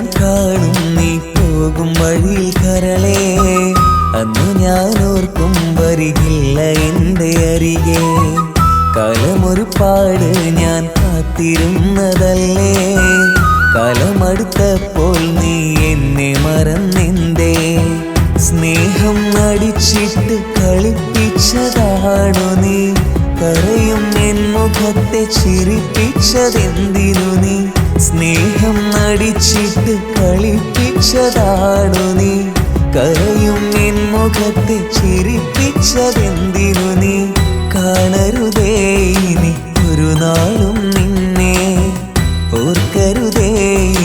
ഞാൻ കാണും നീ പോകും വഴിയിൽ കരളേ, അന്നു ഞാൻ ഓർക്കും വരികില്ല എൻ്റെ അരികെ. കാലമൊരുപാട് ഞാൻ കാത്തിരുന്നതല്ലേ, കാലമടുത്തപ്പോൾ നീ എന്നെ മറന്നെന്തേ? സ്നേഹം നടിച്ചിട്ട് കളിപ്പിച്ചതാണോ നീ? കരയും എൻ മുഖത്തെ ചിരിപ്പിച്ചതെന്തിനു നീ? സ്നേഹം നടിച്ചിട്ട് കളിപ്പിച്ചതാണോ നീ? കരയും എൻ മുഖത്തെ ചിരിപ്പിച്ചതെന്തിനു നീ? കാണരുതേ ഇനി ഒരു നാളും നിന്നെ, ഓർക്കരുതേ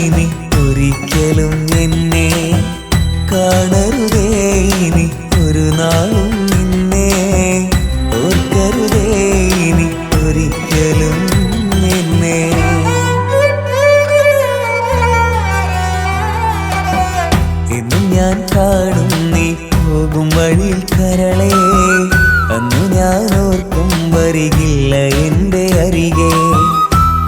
ഇനി ഒരിക്കലും എന്നെ. കാണരുതേ ഇനി ഒരു നാളും നിന്നെ, ഓർക്കരുതേ ഇനി ഒരിക്കലും എന്നെ. എന്നും ഞാൻ കാണും നീ പോകും വഴിയിൽ കരളേ, അന്നു ഞാൻ ഓർക്കും വരികില്ല എൻ്റെ അരികെ.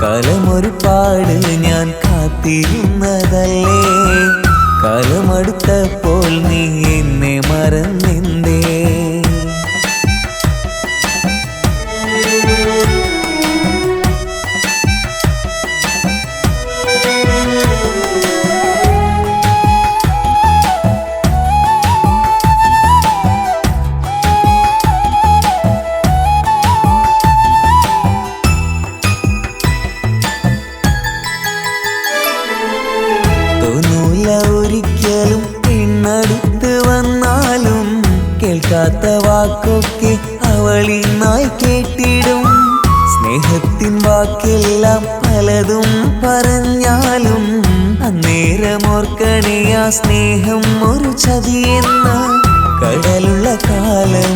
കാലമൊരുപാട് ഞാൻ കാത്തിരുന്നതല്ലേ, കാലമടുത്തപ്പോൾ നീ എന്നെ മറന്നെന്തേ? ഒരിക്കലും പെണ്ണടുത്ത് വന്നാലും കേൾക്കാത്ത വാക്കൊക്കെ അവളിന്നായി കേട്ടിടും. സ്നേഹത്തിൻ വാക്കെല്ലാം പലതും പറഞ്ഞാലും അന്നേരമോർക്കണേ ആ സ്നേഹം ഒരു ചതിയെന്ന്. കടലുള്ള കാലം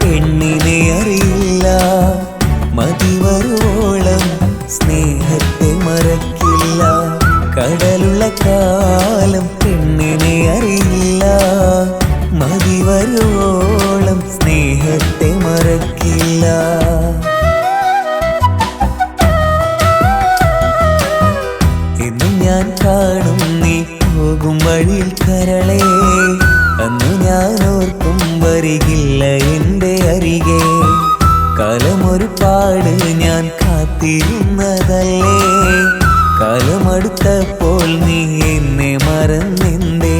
പെണ്ണിനെ അറിയില്ല, മതി വരുവോളം സ്നേഹത്തെ മറക്കില്ല. കടലുള്ള കാലം പെണ്ണിനെ അറിയില്ല, മതി വരുവോളം സ്നേഹത്തെ മറക്കില്ല. എന്നും ഞാൻ കാണും നീ പോകും വഴിയിൽ കരളേ, അന്നു ഞാൻ ഓർക്കും വരികില്ല എൻ്റെ അരികെ. കാലമൊരുപാട് ഞാൻ കാത്തിരുന്നതല്ലേ, കാലമടുത്തപ്പോൾ നീ എന്നെ മറന്നെന്തേ?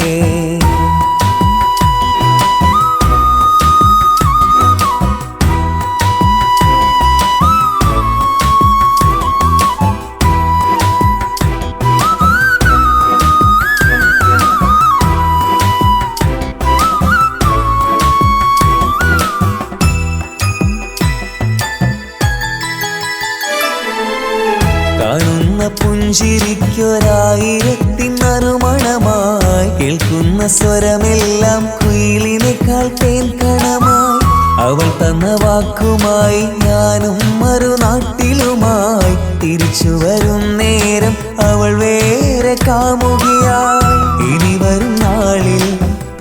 കാണുന്ന പുഞ്ചിരിക്കൊരായിരത്തിൻ നറുമണമായി, കേൾക്കുന്ന സ്വരമെല്ലാം കുയിലിനേക്കാൾ തേൻകണമായി. അവൾ തന്ന വാക്കുമായി ഞാനും മറുനാട്ടിലുമായി, തിരിച്ചു വരും നേരം അവൾ വേറെ കാമുകിയായി. ഇനി വരും നാളിൽ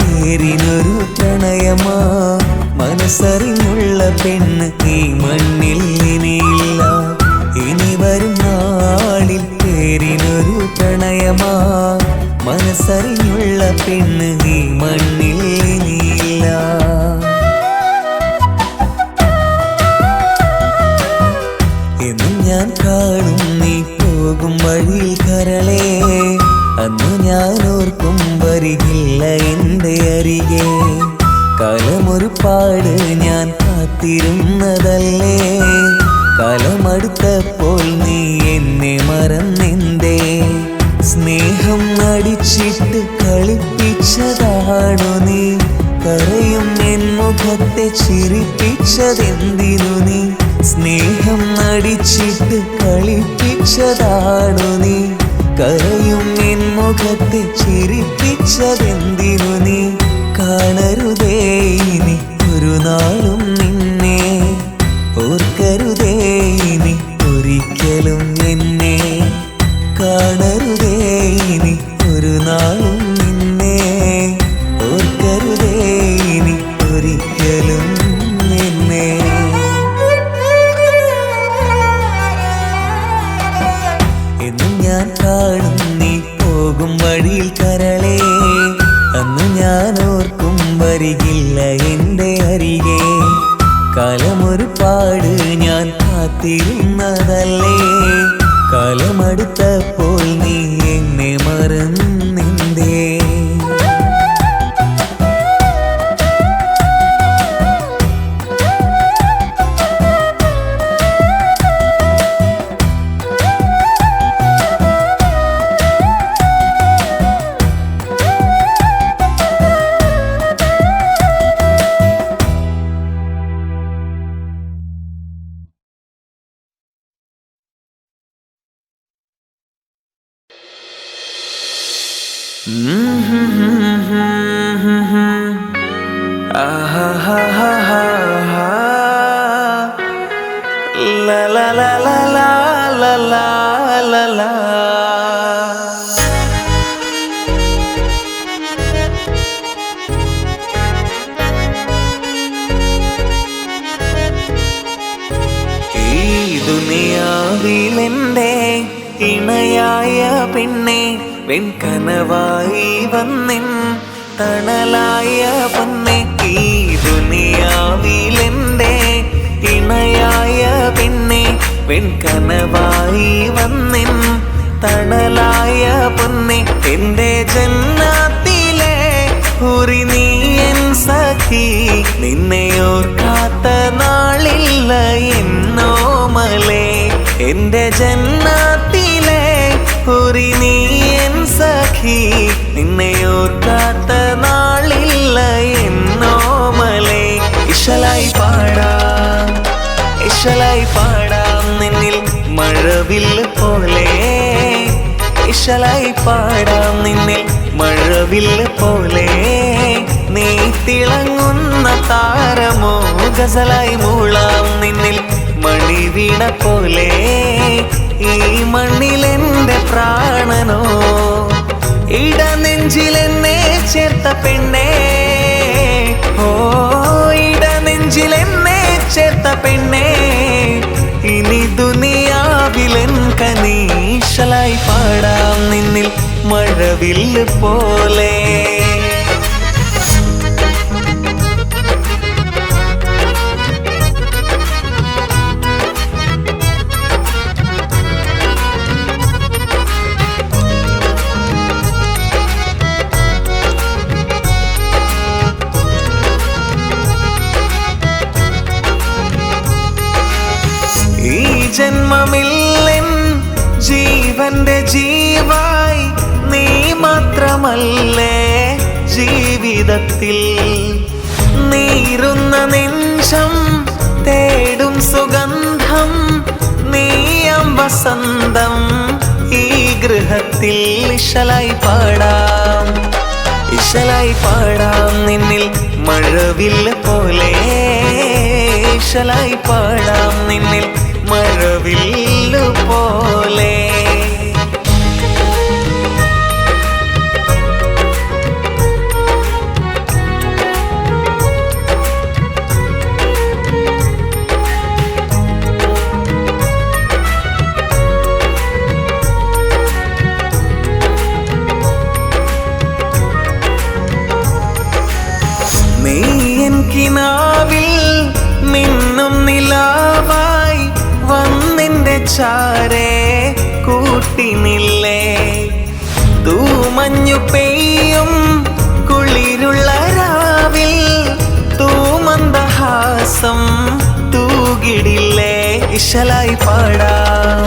പേരിനൊരു പ്രണയമാ, മനസ്സറിഞ്ഞുള്ള പെണ്ണ് ഈ മണ്ണിൽ ഇനിയില്ല. ഇനി വരും നാളിൽ പേരിനൊരു പ്രണയമാ, മനസ്സറിഞ്ഞുള്ള പെണ്ണ് ഈ മണ്ണിൽ ഇനിയില്ല. എന്നും ഞാൻ കാണും നീ പോകും വഴിയിൽ കരളേ, അന്നു ഞാൻ ഓർക്കും വരികില്ല എൻ്റെ അരികെ. കാലമൊരുപാട് ഞാൻ കാത്തിരുന്നതല്ലേ, കാലമടുത്തപ്പോൾ നീ എന്നെ മറന്നെന്തേ? സ്നേഹം നടിച്ചിട്ട് കളിപ്പിച്ചതാണോ നീ? കരയും എൻ മുഖത്തെ ചിരിപ്പിച്ചതെന്തിനു നീ? സ്നേഹം നടിച്ചിട്ട് കളിപ്പിച്ചതാണോ നീ? കരയും എൻ മുഖത്തെ ചിരിപ്പിച്ചതെന്തിനു നീ? കാണരുതേ ഇനി ഒരു നാളും നിന്നെ, ഓർക്കരുതേ ഇനി ഒരിക്കലും എന്നെ. കാണരുതേ ഇനി ഒരു നാളും നിന്നെ, ഓർക്കരുതേ ഇനി ഒരിക്കലും എന്നെ. എന്നും ഞാൻ കാണും നീ പോകും വഴിയിൽ La la la la la la la la la. ഈ ദുനിയാവിലെന്റെ ഇണയായ പെണ്ണെ വെൺകനവായി വന്നിൻ തണലായ പൊന്നെ. ഈ ദുനിയാവിലെന്റെ ഇണയായ പെണ്ണെ വെൺകനവായി വന്നിൻ തണലായ പൊന്നെ. എന്റെ ജന്നാത്തിലെ ഹൂറി നീ എൻ സഖി, നിന്നെ ഓർക്കാത്ത നാളില്ല എന്നോമലേ. എന്റെ ജന്നാത്തിലെ ഹൂറി നീ എൻ സഖി, നിന്നെ ഓർക്കാത്ത നാളില്ല എന്നോമലേ. ഇശലായി പാടാം, ഇശലായി പാടാം നിന്നിൽ മഴവില്ല് പോലെ. ഇശലായി പാടാം നിന്നിൽ മഴവില്ല് പോലെ. നീ തിളങ്ങുന്ന താരമോ ഗസലായി മൂളാം നിന്നിൽ മണിവീണ പോലെ. ഈ മണ്ണിലെന്റെ പ്രാണനോ ഇടനെഞ്ചിലെന്നെ ചേർത്ത പെണ്ണേ. ഓ ഇടനെഞ്ചിലെന്നെ ചേർത്ത പെണ്ണേ. ഇനി ദുനിയാവിലെൻ കനീശലായി പാടാം നിന്നിൽ മഴവില്ല് പോലെ. ഈ ജന്മമില്ലെൻ ജീവന്റെ ജീവായി നീ മാത്രമല്ലേ ജീവിതത്തിൽ. നീറുന്ന നെഞ്ചം തേടും സുഗന്ധം, നീയം വസന്തം ഈ ഗൃഹത്തിൽ. ഇശലായി പാടാം, ഇശലായി പാടാം നിന്നിൽ മഴവില്ല് പോലെ. ഇശലായി പാടാം നിന്നിൽ മഴവില്ല് പോലെ. നീ എൻ കിനാവിൽ മിന്നും നിലാവായി വന്നെന്റെ ചാരേ കൂട്ടിനില്ലേ. തൂമഞ്ഞു പെയ്യും കുളിരുള്ള രാവിൽ തൂമന്ദഹാസം തൂകിടില്ലേ. ഇശലായി പാടാം,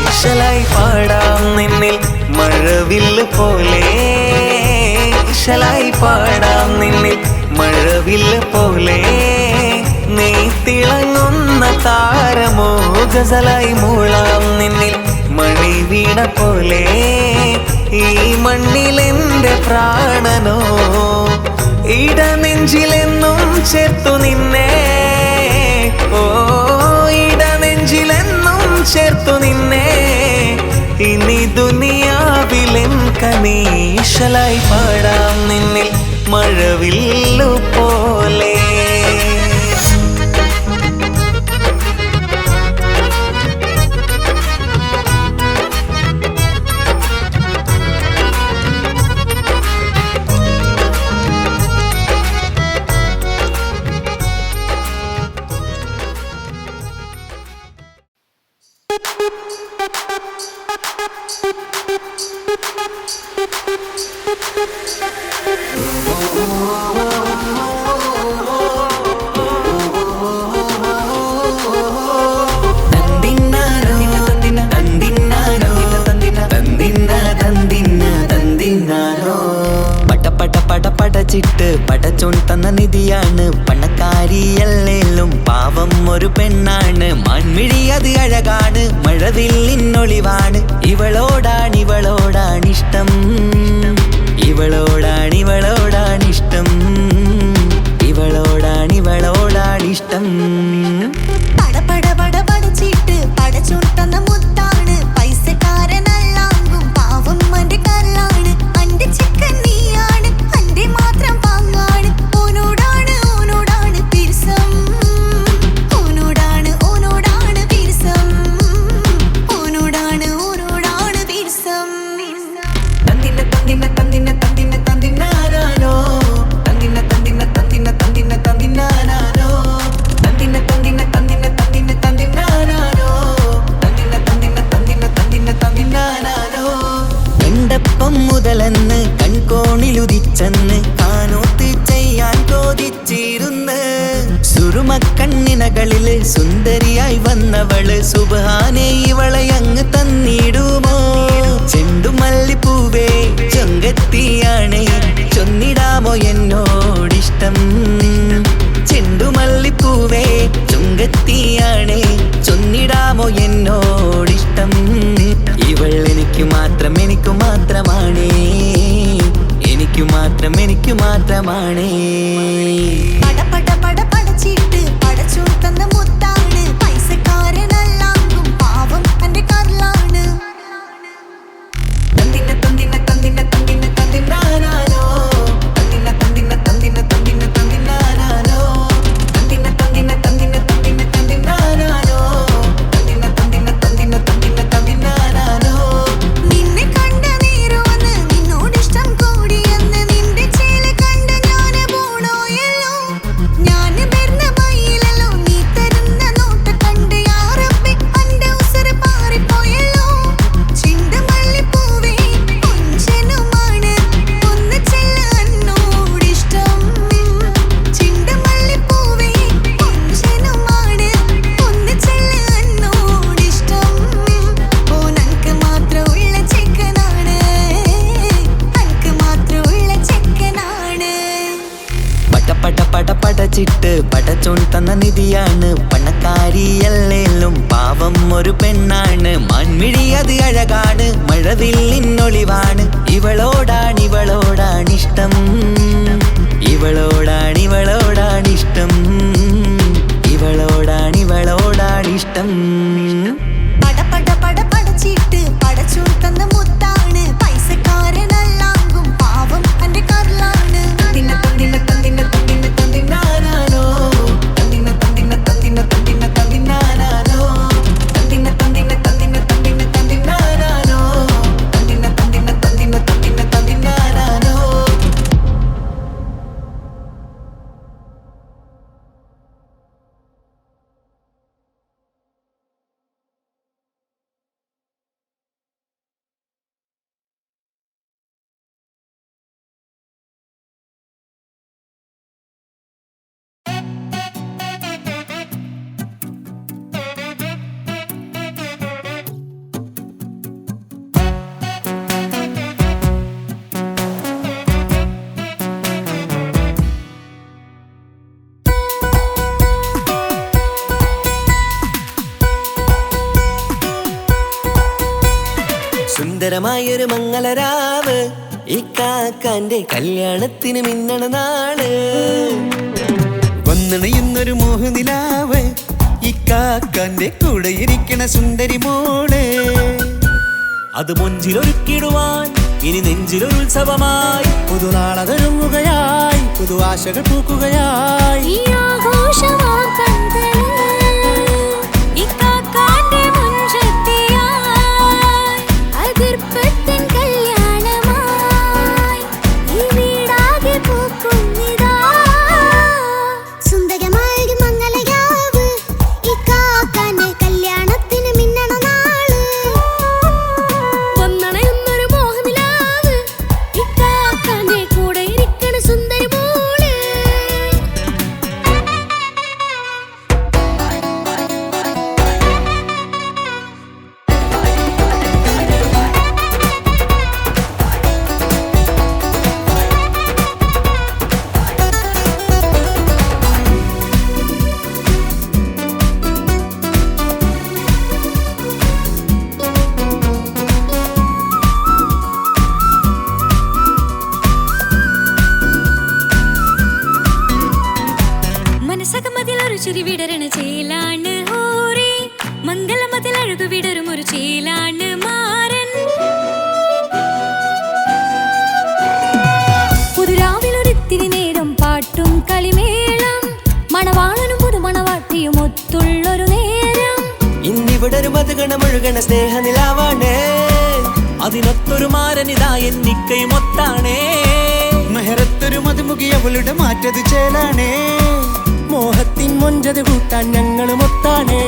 ഇശലായി പാടാം നിന്നിൽ മഴവില്ല് പോലെ. ഇശലായി പാടാം നിന്നിൽ മഴവില്ല് പോലെ. നീ തിളങ്ങുന്ന താരമോ ഗസലായി മൂളാം നിന്നിൽ മണിവീണ പോലെ. ഈ മണ്ണിലെന്റെ പ്രാണനോ ഇടനെഞ്ചിലെന്നും ചേർത്തു നിന്നെ. ഓ ഇടനെഞ്ചിലെന്നും ചേർത്തു നിന്നെ. ഇനി ദുനിയാവിലെൻ കനീശലായി പാടാം നിന്നിൽ മഴവില്ലു പോലെ. പടച്ചിട്ട് പടച്ചോൻ തന്ന നിധിയാണ് പണക്കാരിയല്ലേലും പാവം ഒരു പെണ്ണാണ്. മാൻമിഴി അത് അഴകാണ്, മഴവില്ലിന്നൊളിവാണ്. ഇവളോടാണിഷ്ടം ഇവളോടാണിഷ്ടം, ഇവളോടാണിഷ്ടം. പടപട പടപടച്ചിട്ട് പടച്ചുട്ടന്ന മുത്താണ്, പൈസക്കാരനല്ലാങ്കും പാവം അന്റെ കല്ലാണ്. അന്റെ ചിക്കൻ നീയാണ്, അന്റെ മാത്രം പാങ്ങാണ്. ഓനോടാണ് പിരിസം, ഓനോടാണ് പിരിസം, ഓനോടാണ് പിരിസം. തന്തിന തന്തിന തന്തിന തന്തിന തന്തിനാനോ, തന്തിന തന്തിന തന്തിന തന്തിന തന്തിനാനോ, തന്തിന തന്തിന തന്തിന തന്തിന തന്തിനാനോ, തന്തിന തന്തിന തന്തിന തന്തിന തന്തിനാനോ. കണ്ടപ്പം മുതലെന്ന് കൺകോണിലുദിച്ചെന്ന് കാനോത്ത് ചെയ്യാൻ ചോദിച്ചിരുന്ന്. സുറുമക്കണ്ണിനകളില് സുന്ദരിയായി വന്നവള് സുബ്ഹാനേ ഇവളെ അങ്ങ് തന്നിടുമോ? ചെണ്ടുമല്ലിപ്പൂവേ ചൊങ്കത്തിയാണ്, ചൊന്നിടാമോ എന്നോടിഷ്ടം? ചെണ്ടുമല്ലിപ്പൂവേ ചൊങ്കത്തിയാണ്, ചൊന്നിടാമോ എന്നോടിഷ്ടം? ഇവൾ എനിക്ക് മാത്രമാണേ, എനിക്ക് മാത്രമാണേ. പടപട പടപടച്ചിട്ട് പടച്ചുട്ടന്ന മുത്താണ്, പൈസക്കാരനല്ലാങ്കും പാവം അന്റെ കല്ലാണ്. തന്തിന തന്തിന തന്തിന തന്തിന തന്തിനാനോ, തന്തിന തന്തിന തന്തിന തന്തിന തന്തിനാനോ, തന്തിന തന്തിന തന്തിന തന്തിന തന്തിനാനോ, തന്തിന തന്തിന തന്തിന തന്തിന തന്തിനാനോ. നിന്നെ കണ്ട നേരവന്ന് നിന്നോടിഷ്ടം കൂടിയെന്ന്, നിന്റെ ചേല കണ്ട ഞാന് പോണോയല്ലോ. ഞാന് വരുന്ന മയിലല്ലോ, നീ തരുന്ന നോട്ട് കണ്ട് യാ റബ്ബി അന്റെ ഉസറ് പാറിപ്പോയല്ലോ. ചെണ്ടുമല്ലിപ്പൂവേ കൊഞ്ചനുമാണ്, ഒന്ന് ചെല്ല എന്നോടിഷ്ടം. ചെണ്ടുമല്ലിപ്പൂവേ കൊഞ്ചനുമാണ്, ഒന്ന് ചെല്ല എന്നോടിഷ്ടം. ഓനക്ക് മാത്രമുള്ള ചെക്കനാണ്, അനക്ക് മാത്രമുള്ള ചെക്കനാണ്. പടച്ചിട്ട് പടച്ചോൻ തന്ന നിധിയാണ്, പണക്കാരിയല്ലേലും പാവം ഒരു പെണ്ണാണ്. മാൻമിഴി അത് അഴകാണ്, മഴവില്ലിന്നൊളിവാണ്. ഇവളോടാണിഷ്ടം, ഇവളോടാണിഷ്ടം, ഇവളോടാണിഷ്ടം. പടപട പടപടച്ചിട്ട് പടച്ചുട്ടന്ന മുത്താണ്, പൈസക്കാരനല്ലാങ്കും പാവം അന്റെ കല്ലാണ്. തന്തിന തന്തിന തന്തിന തന്തിന തന്തിനാനോ, തന്തിന തന്തിന തന്തിന തന്തിന തന്തിനാനോ, തന്തിന തന്തിന തന്തിന തന്തിന തന്തിനാനോ, തന്തിന തന്തിന തന്തിന തന്തിന തന്തിനാനോ. സുന്ദരമായൊരു മംഗളരാവ്, ഈ കാക്കാന്റെ കല്യാണത്തിന് മിന്നണ നാള്. വന്നണയുന്നൊരു മോഹനിലാവ്, ഈ കാക്കാന്റെ കൂടെ ഇരിക്കണ സുന്ദരി മോള്. അത് മുഞ്ചിലൊരുക്കിടുവാൻ ഇനി നെഞ്ചിലൊരു ഉത്സവമായി, പുതുനാളതൊരുങ്ങുകയായി, പുതു ആശകൾ പൂക്കുകയായി. ഈ ആഘോഷമാം കൺകളിൽ ഈ കാക്കാന്റെ മുഞ്ചത്തിയായി, അതിർപ്പത്തിൻ കല്യാണമായി ഈ വീടാകെ പൂക്കുന്നിതാ. സുന്ദരമായൊരു മംഗളയാവ്, ഈ കാക്കാന്റെ കല്യാണത്തിന് മിന്നണ നാള്. വന്നണയുന്നൊരു മോഹനിലാവ്, ഈ കാക്കാന്റെ കൂടെ ഇരിക്കണ സുന്ദരി മോള്. വിടരും ഒരു ചേലാണ് മാറൻ. പുതുരാവിലൊരിത്തിരി നേരം പാട്ടും കളിമേളം, മണവാളനും പുതുമണവാട്ടിയും ഒത്തുള്ളൊരു നേരം. ഇന്നിവിടെ ഒരു മധുഗണമൊഴുകണ സ്നേഹനിലാവാണേ, അതിനൊത്തൊരു മാരനിതാ എന്നിക്കയും ഒത്താണേ. മെഹറത്തൊരു മധുമുഖി അവളുടെ മാറ്റത് ചേലാണേ, മോഹത്തിൻ മൊഞ്ചത് കൂട്ടാൻ ഞങ്ങളും ഒത്താണേ.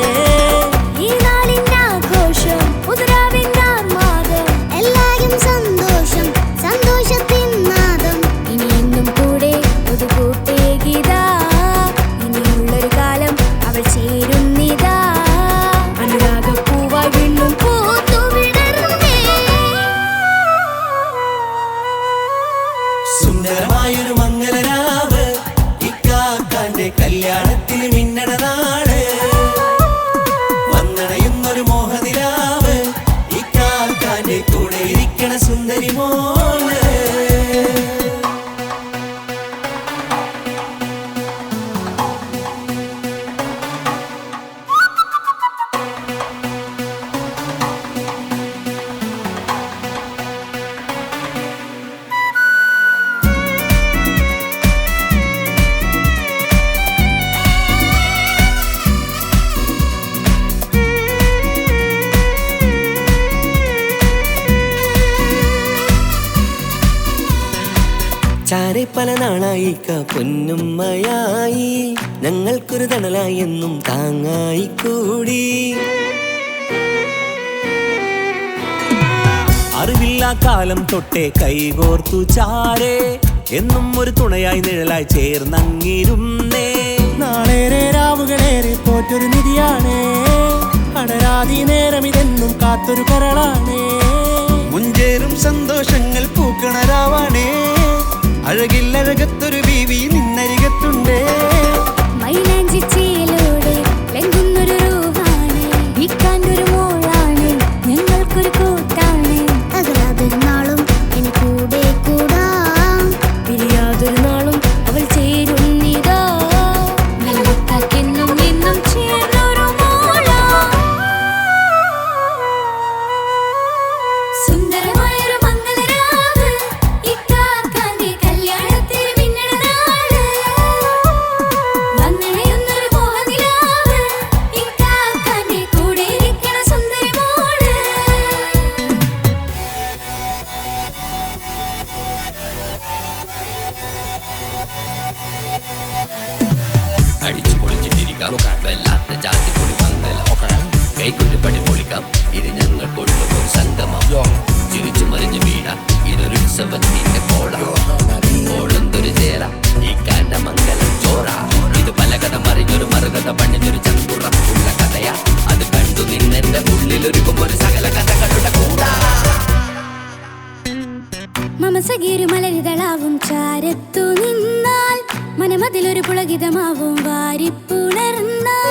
ഈ നാളിന്റെ ആഘോഷം പുതുരാവിന്റെ ആർമാദം, എല്ലാരും സന്തോഷം സന്തോഷത്തിൻ നാദം. ഇനി എന്നും കൂടെ പുതുകൂട്ടേ ഗീതാ, ഇനിയുള്ളൊരു കാലം അവൾ ചേരുന്നിതാ. അനുരാഗപ്പൂവായി വീണ്ടും പൂത്തു വിടർന്നേ. സുന്ദരമായൊരു മംഗലരാവ്, ഇക്കാക്കാന്റെ കല്യാണത്തിന് മിന്നണ നാള്. വന്നണയുന്നൊരു മോഹനിലാവ്, ഇക്കാക്കാന്റെ കൂടെ ഇരിക്കണ സുന്ദരി മോള്. ചാരെ പല നാളായിക്ക പൊന്നുമ്മയായി, ഞങ്ങൾക്കൊരു തണലായി എന്നും താങ്ങായി കൂടി. അറിവില്ലാ കാലം തൊട്ടേ കൈകോർത്തു ചാരേ, എന്നും ഒരു തുണയായി നിഴലായി ചേർന്നങ്ങിരുന്നേ. നാളേറെ രാവുകളേറെ പോറ്റൊരു നിധിയാണേ, അടരാതി നേരം ഇതെന്നും കാത്തൊരു കരളാണേ. മുഞ്ചേറും സന്തോഷങ്ങൾ പൂക്കണരാവാണേ, അഴകില്ലഴകത്തൊരു ബീവി നിന്നരികത്തുണ്ടേ. മൈലാഞ്ചി ചേലോടെ ലംഘുന്നൊരു രൂപാണ്, ഇക്കാണ്ടൊരു മോളാണ്, ഞങ്ങൾക്കൊരു കൂട്ടാണ്. അകലാതൊരു നാളും ഇനി കൂടെ കൂടാം, പിരിയാതൊരു നാളും അവൾ ചേരുന്നിതാ. വെള്ളക്കാക്കെന്നും എന്നും ചേർന്നൊരു മോളാ. സുന്ദരമായൊരു മംഗലരാവ്, ഇക്കാക്കാന്റെ കല്യാണത്തിന് മിന്നണ നാള്. വന്നണയുന്നൊരു മോഹനിലാവ്, ഇക്കാക്കാന്റെ കൂടെ ഇരിക്കണ സുന്ദരി മോള്. അടിച്ചു പൊളിച്ചിട്ടിരിക്കാം, വല്ലാത്ത ജാതി പൊളി മംഗലം. കൈക്കൊരു പടി പൊളിക്കാം, ഇത് ഞങ്ങൾക്കുള്ള ഒരു സംഗമം. ചിരിച്ചു മറിഞ്ഞു വീഴാം, ഇതൊരു ഉത്സവത്തിന്റെ കോളം. ഓളന്തൊരു ചേര, ഈ കാണ്ട മംഗലം ചോറ. ഇത് പലകഥ മറിഞ്ഞൊരു മറുകഥ പണിഞ്ഞൊരു ചങ്കുറപ്പുള്ള കഥയാ. അത് കണ്ടു നിന്നെന്റെ ഉള്ളിലൊരുക്കും ഒരു സകല കഥകളുടെ കൂടാ. മമസഗീരു മലരിതളാവും ചാരത്തു നിന്നാൽ, മനമതിലൊരു പുളകിതമാവും വാരിപ്പുണർന്നാൽ.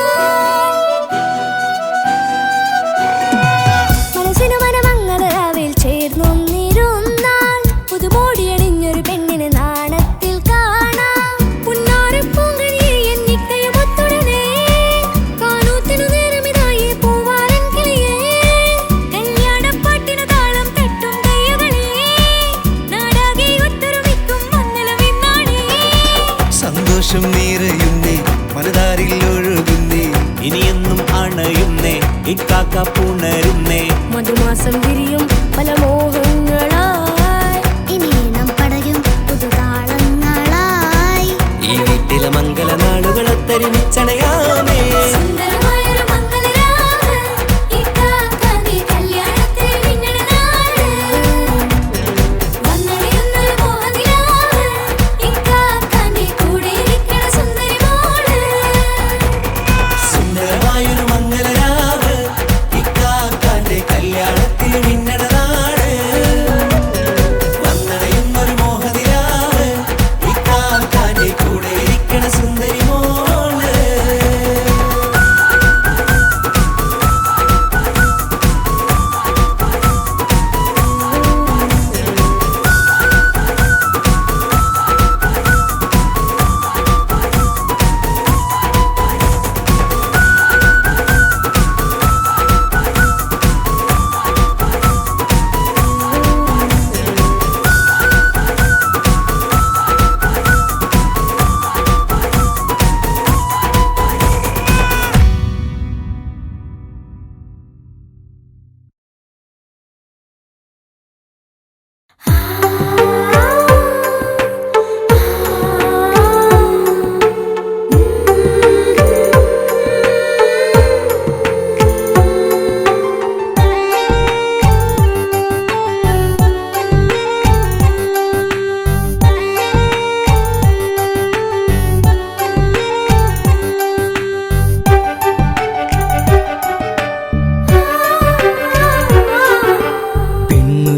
മനസ്സിനു മനമംഗലരാവിൽ ചേർന്നൊന്നിരുന്നാൽ, പുതുമോടിയണിഞ്ഞൊരു പെണ്ണിന് നാണത്തിൽ കാണാം. പുന്നാരപ്പൂങ്കണിയെ എന്നിക്കയും ഒത്തുടനെ, കാനൂത്തിനു നേരമിതായി പൂവാലൻ കിളിയേ. കല്യാണപ്പാട്ടിനു താളം തട്ടും കയ്യുകളേ, നാടാകെ ഒത്തൊരുമിക്കും മംഗലമിന്നാണേ. സന്തോഷം നിറയുന്നേ, മനതാരിൽ ഒഴുകുന്നേ, ഇനിയെന്നും അണയുന്നേ, ഇക്കാക്ക പുണരുന്നേ. മധുമാസം വിരിയും പല മോഹങ്ങളായി, ഇനിയും പടരും പുതുതാളങ്ങളായി. ഈ വീട്ടിലെ മംഗല നാളുകളൊത്തരിമിച്ചണയാമേ. സുന്ദരമായൊരു മംഗലരാവ്, ഇക്കാക്കാന്റെ കല്യാണത്തിന് മിന്നണ നാള്. വന്നണയുന്നൊരു മോഹനിലാവ്, ഇക്കാക്കാന്റെ കൂടെ ഇരിക്കണ സുന്ദരി മോള്. സുന്ദരമായൊരു മംഗലരാവ്, ഇക്കാക്കാന്റെ കല്യാണത്തിന് മിന്നണ നാള്. വന്നണയുന്നൊരു മോഹനിലാവ്, ഇക്കാക്കാന്റെ കൂടെ ഇരിക്കണ സുന്ദരി മോള്.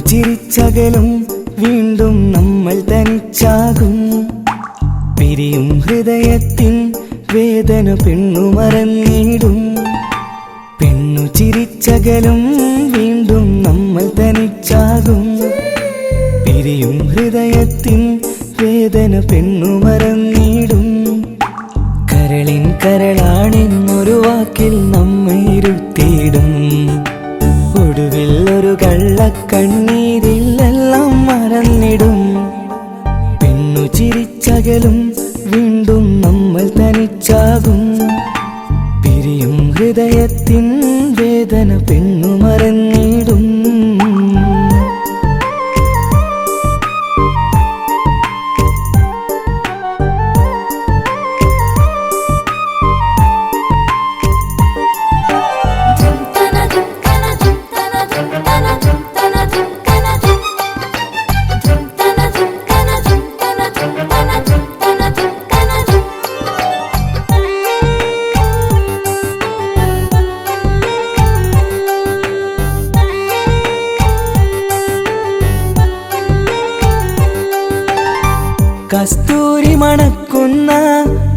ചിരിച്ചകലും വീണ്ടും നമ്മൾ തനിച്ചാകും. പിരിയും ഹൃദയത്തിൻ വേദന പെണ്ണു മറന്നിടും. പെണ്ണു ചിരിച്ചകലും വീണ്ടും നമ്മൾ തനിച്ചാകും. പിരിയും ഹൃദയത്തിൻ വേദന പെണ്ണു മറന്നിടും. കരളിൻ കരളാണെന്നൊരു വാക്കിൽ നമ്മെ ഇരുത്തിയിടും. ഒടുവിൽ ഒരു കള്ളക്കണ്ണീരിൽ എല്ലാം മറന്നിടും. പെണ്ണു ചിരിച്ചകലും വീണ്ടും നമ്മൾ തനിച്ചാകും. പിരിയും ഹൃദയത്തിൻ വേദന പെണ്ണു മറന്നിടും. കസ്തൂരി മണക്കുന്ന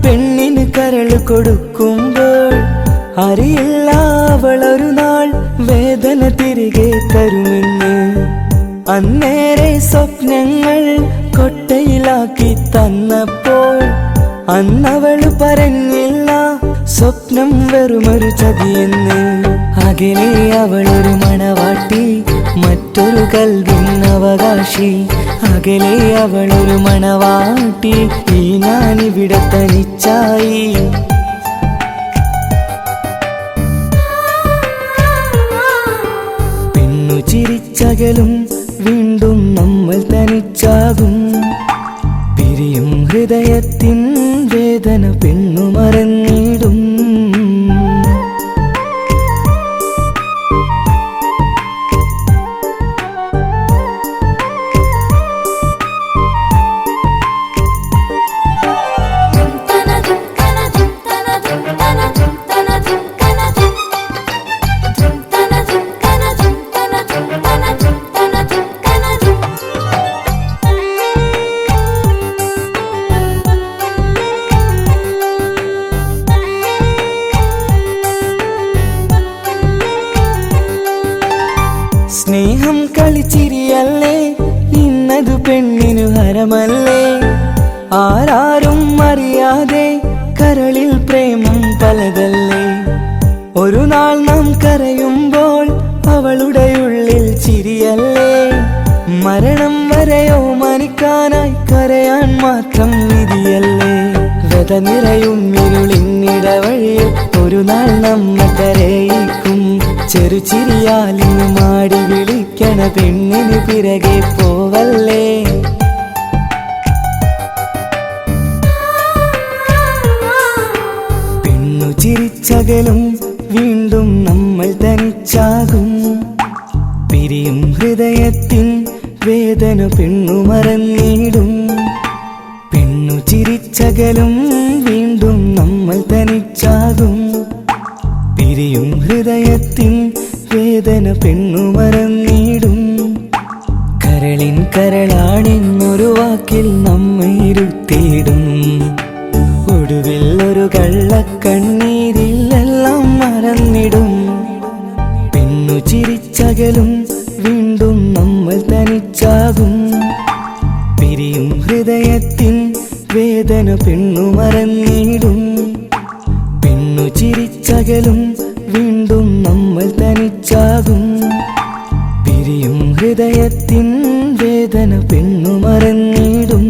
പെണ്ണിന് കരള് കൊടുക്കുമ്പോൾ അറിയില്ല അവളൊരു നാൾ വേദന തിരികെ തരുമെന്ന്. അന്നേരെ സ്വപ്നങ്ങൾ കൊട്ടയിലാക്കി തന്നപ്പോൾ അന്നവള് പറഞ്ഞില്ല സ്വപ്നം വെറുമൊരു ചതിയെന്ന്. അകലെ അവളൊരു മണവാട്ടി, മറ്റൊരു കൽവിൻ അവകാശി. അകലെ അവളൊരു മണവാട്ടി, ഈ ഞാനിവിടെ തനിച്ചായി. പെണ്ണു ചിരിച്ചകലും വീണ്ടും നമ്മൾ തനിച്ചാകും. പിരിയും ഹൃദയത്തിൻ വേദന പെണ്ണു മറന്നിടും. സ്നേഹം കളിച്ചിരിയല്ലേ, ഇന്നതു പെണ്ണിനു ഹരമല്ലേ. ആരാരും അറിയാതെ കരളിൽ പ്രേമം പലതല്ലേ. ഒരു നാൾ നാം കരയുമ്പോൾ അവളുടെ ഉള്ളിൽ ചിരിയല്ലേ. മരണം വരെയോ മനിക്കാനായി കരയാൻ മാത്രം വിധിയല്ലേ. വ്യത നിറയും ഇരുളിന്നിടവഴിയിൽ ഒരു നാൾ നമ്മെ കരയിക്കും. ചെറുചിരിയാലിന് മാടി വിളിക്കണ പെണ്ണിന് പിറകെ പോവല്ലേ. പെണ്ണു ചിരിച്ചകലും വീണ്ടും നമ്മൾ തനിച്ചാകും. പിരിയും ഹൃദയത്തിൻ വേദന പെണ്ണു മറന്നിടും. പെണ്ണു ചിരിച്ചകലും വീണ്ടും നമ്മൾ തനിച്ചാകും. പിരിയും ഹൃദയത്തിൻ വേദന പെണ്ണു മറന്നിടും. കരളിൻ കരളാണെന്നൊരു വാക്കിൽ നമ്മെ ഇരുത്തിയിടും. ഒടുവിൽ ഒരു കള്ളക്കണ്ണീരിൽ എല്ലാം മറന്നിടും. പെണ്ണു ചിരിച്ചകലും വീണ്ടും നമ്മൾ തനിച്ചാകും. പിരിയും ഹൃദയത്തിൻ വേദന പെണ്ണു മറന്നിടും. പെണ്ണു ചിരിച്ചകലും വീണ്ടും നമ്മൾ തനിച്ചാകും. പിരിയും ഹൃദയത്തിൻ വേദന പെണ്ണു മറന്നിടും.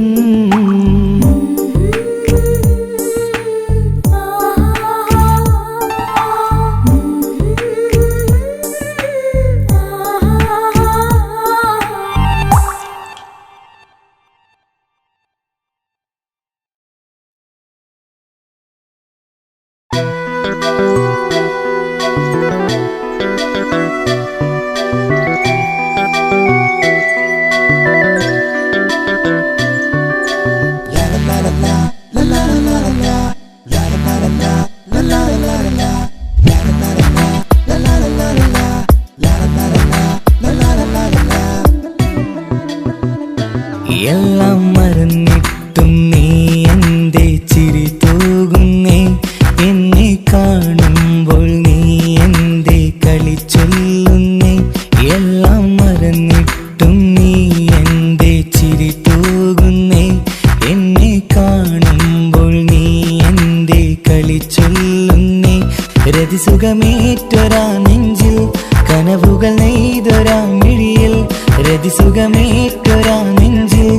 നെയ്തൊരാ മിഴിയിൽ രതിസുഖമേറ്റൊരാ നെഞ്ചിൽ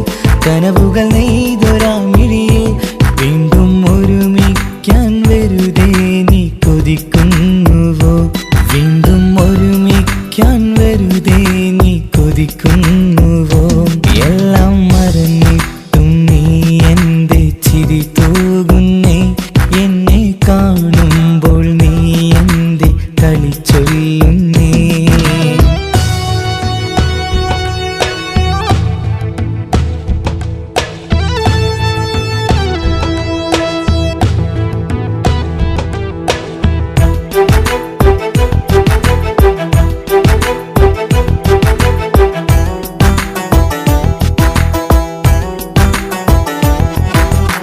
കനവുകൾ നെയ്തൊരാ മിഴിയിൽ വീണ്ടും ഒരുമിക്കാൻ വെറുതെ നീ കൊതിക്കുന്നുവോ വീണ്ടും ഒരുമിക്കാൻ വെറുതെ നീ കൊതിക്കുന്നുവോ എല്ലാം മറന്നിട്ടും നീ എന്റെ ചിരി തൂകുന്നേ എന്നെ കാണുമ്പോൾ നീ എന്റെ കളി ചൊല്ലുന്നേ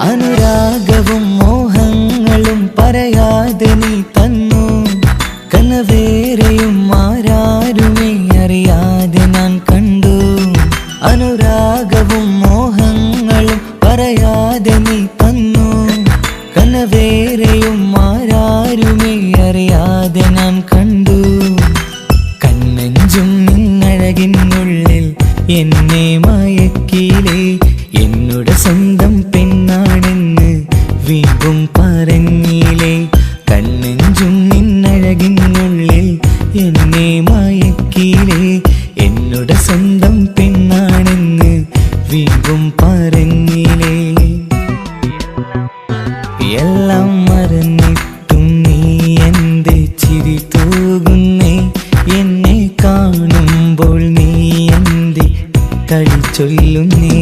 അനുരാഗവും മോഹങ്ങളും പറയാതെ നീ തന്നു കനവേറെയും ആരാരുമേ അറിയാതെ ഞാൻ കണ്ടു അനുരാഗവും മോഹങ്ങളും പറയാതെ നീ തന്നു കനവേറെയും ആരാരുമേ അറിയാതെ ഞാൻ കണ്ടു കണ്ണെഞ്ചും നിന്നഴകിനുള്ളിൽ എന്നെ മയക്കിലേ എന്നോട് സ്വന്തം പെണ്ണാണെന്ന് വീണ്ടും പറഞ്ഞില്ലേ കണ്ണെഞ്ചും നിന്നഴകിനുള്ളിൽ എന്നെ മയക്കിലേ എന്നോട് സ്വന്തം പെണ്ണാണെന്ന് വീണ്ടും പറഞ്ഞില്ലേ എല്ലാം മറന്നിട്ടും നീ എന്റെ ചിരി തൂകുന്നേ എന്നെ കാണുമ്പോൾ നീ എന്റെ കളി ചൊല്ലുന്നേ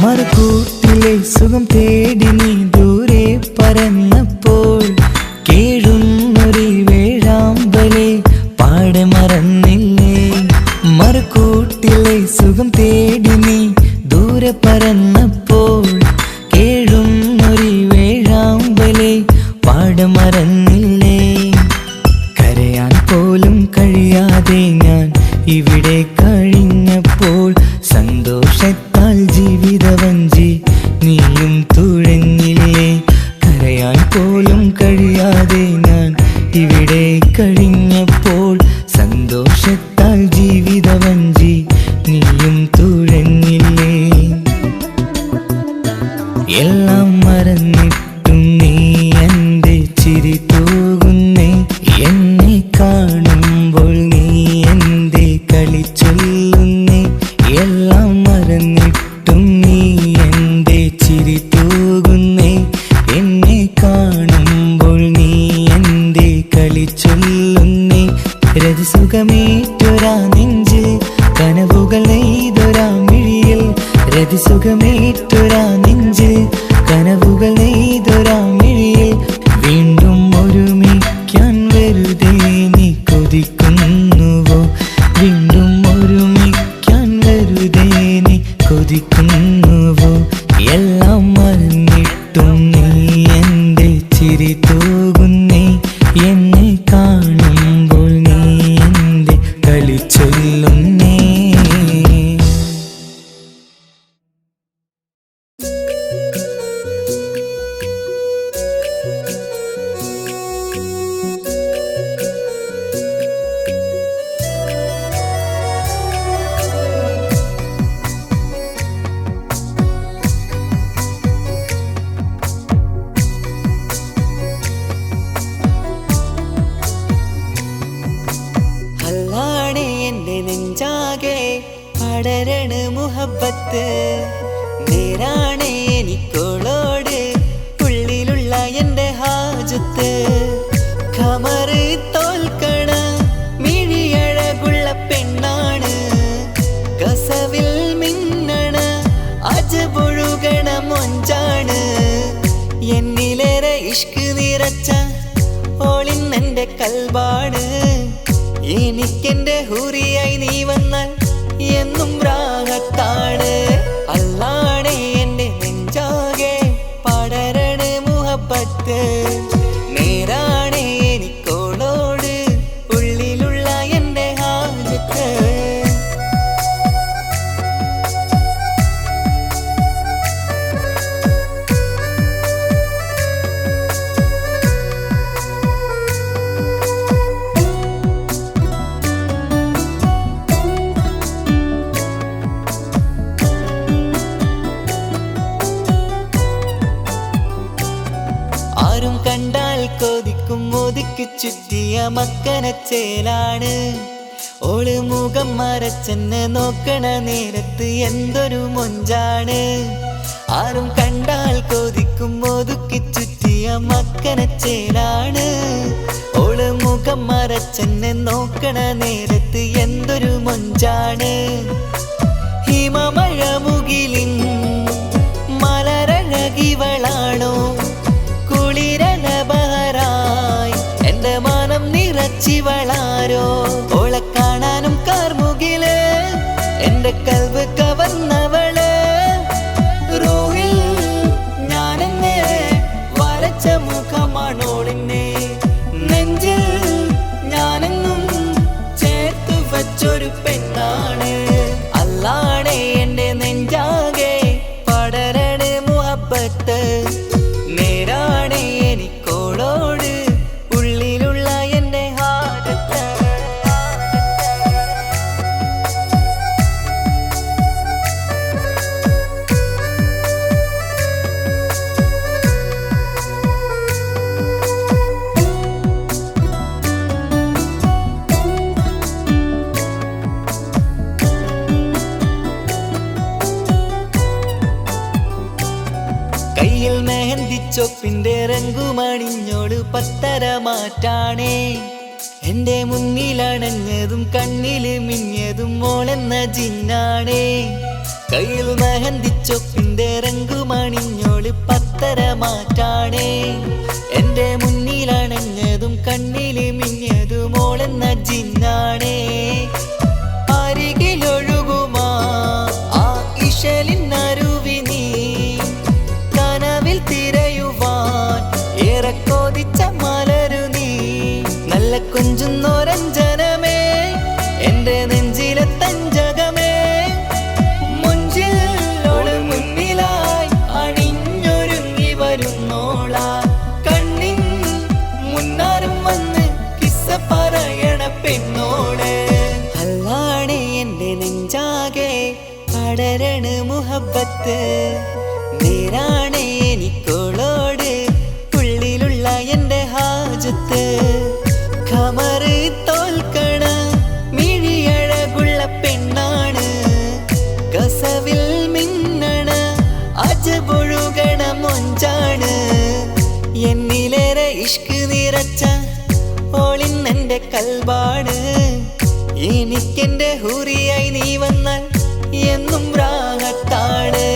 മറുകൂട്ടിലെ സുഖം തേടി നീ ദൂരെ പറന്നപ്പോൾ കേഴുന്നൊരു വേഴാമ്പലെ പാടെ മറന്നില്ലേ മറുകൂട്ടിലെ സുഖം തേടി നീ ദൂരെ പറന്നപ്പോൾ കേഴുന്നൊരു വേഴാമ്പലെ പാടെ മറന്നില്ലേ കരയാൻ പോലും കഴിയാതെ ഞാൻ ഇവിടെ കഴിഞ്ഞപ്പോൾ സന്തോഷത്താൽ ജീവിതവഞ്ചി നീയും തുഴഞ്ഞില്ലേ കരയാൻ പോലും കഴിയാതെ ഞാൻ ഇവിടെ കഴിഞ്ഞപ്പോൾ സന്തോഷത്താൽ ജീവിതവഞ്ചി നീയും തുഴഞ്ഞില്ലേ എല്ലാം മറന്നിട്ടും നീ എന്റെ ചിരി തൂകുന്നേ എന്നെ കാണുമ്പോൾ നീ എന്റെ കളി ചൊല്ലുന്നേ എല്ലാം മറന്നിട്ടും നീ എന്റെ ചിരി തൂകുന്നേ എന്നെ കാണുമ്പോൾ നീ എന്റെ കളി ചൊല്ലുന്നേ രതിസുഖമേറ്റൊരാ നെഞ്ചിൽ കനവുകൾ നെയ്തൊരാ മിഴിയിൽ രതിസുഖമേറ്റൊരാ നെഞ്ചിൽ കനവുകൾ നെയ്തൊരാ മിഴിയിൽ വീണ്ടും ഒരുമിക്കാൻ വെറുതെ നീ കൊതിക്കുന്നുവോ വീണ്ടും ഒരുമിക്കാൻ വെറുതെ നീ കൊതിക്കുന്നുവോ എല്ലാം മറന്നിട്ടും നീ എന്റെ ചിരി തൂകുന്നേ എന്നെ കാണുമ്പോൾ നീ എന്റെ കളി ചൊല്ലുന്നേ അല്ലാണേ എന്റെ നെഞ്ചാകെ പടരണ മുഹബത്ത് നേരാണേ എനിക്കോളോട് ഉള്ളിലുള്ള എന്റെ ഹാജത്ത് ഖമറ് തോൽക്കണ മിഴിയഴകുള്ള പെണ്ണാണ് കസവിൽ മിന്നണ അജപൊഴുകണ മൊഞ്ചാണ് എന്നിലേറെ ഇഷ്ക് നിറച്ച ഓളിന്നെന്റെ കൽബാണ് എനിക്കെന്റെ ഹൂറിയായി നീ വന്നാൽ എന്നും രാഗത്താണ് അല്ലാണേ എന്റെ നെഞ്ചാകെ പടരണ മുഹബത്ത് നേരാണേ എനിക്കോളോട് ഉള്ളിലുള്ള എൻ്റെ ഹാജത്ത് ആരും കണ്ടാൽ കൊതിക്കും ഒതുക്കി ചുറ്റിയ മക്കനച്ചേലാണ് ഓള് മുഖം മറച്ചെന്നെ നോക്കണ നേരത്ത് എന്തൊരു മൊഞ്ചാണ് ആരും കണ്ടാൽ കൊതിക്കും ഒതുക്കി ചുറ്റിയ മക്കനച്ചേലാണ് ഓള് മുഖം മറച്ചെന്നെ നോക്കണ നേരത്ത് എന്തൊരു മൊഞ്ചാണ് ഹിമമഴ മുകിലിൻ മലരഴകിവളാണോ കുളിരലബഹരായി എന്റെ മാനം നിറച്ചിവളാരോ ഓളെ കാണാനും കാർമുകില് എന്റെ കൽവ് കവർന്നവള് റൂഹിൽ ഞാനെന്നെ വരച്ച മുഖമാണോളിന്നെ നെഞ്ചിൽ ഞാനെന്നും ചേർത്തു വച്ചൊരു പെണ്ണാണ് അല്ലാണേ എന്റെ നെഞ്ചാകെ പടരണ മുഹബത്ത് നേരാണേ എനിക്കോളോട് ഉള്ളിലുള്ള എൻ്റെ ഹാജത്ത് കയ്യിൽ മെഹന്തിച്ചൊപ്പിന്റെ രംഗുമണിഞ്ഞോട് പത്തര മാറ്റാണേ എന്റെ മുന്നിലണഞ്ഞതും കണ്ണില് മിഞ്ഞതും മോളെന്ന ജിന്നാണേ കയ്യിൽ മെഹന്തിച്ചൊപ്പിന്റെ രംഗുമണിഞ്ഞോട് പത്തര മാറ്റാണേ എന്റെ മുന്നിലണഞ്ഞതും കണ്ണില് മിഞ്ഞതും മോളെന്ന ജിന്നാണേ അരികിലൊഴുകുമാ ആ ഇശലിനരുവി നീ കനവിൽ തിരയുവാൻ ഏറെ കൊതിച്ച മലരു നീ നല്ല കുഞ്ചുന്നോരഞ്ജനമേ എന്റെ നെഞ്ചിലെ തഞ്ചകമേ മുഞ്ചിൽ ഓള് മുന്നിലായി അണിഞ്ഞൊരുങ്ങി വരുന്നോള കണ്ണിൻ മുന്നാരും വന്ന് കിസ്സ പറയണ പെണ്ണോട് അല്ലാണേ എന്റെ നെഞ്ചാകെ പടരണ മുഹബത്ത് നേരാണേ എനിക്കോളോട് ഉള്ളിലുള്ള എൻ്റെ ഹാജത്ത് ഖമറ് തോൽക്കണ മിഴിയഴകുള്ള പെണ്ണാണ് കസവിൽ മിന്നണ അജബൊഴുകണ മൊഞ്ചാണ് എന്നിലേറെ ഇഷ്ക് നിറച്ച ഓളിന്നെൻ്റെ കൽബാണ് എനിക്കെന്റെ ഹൂറിയായി നീ വന്നാൽ എന്നും രാഗത്താണ്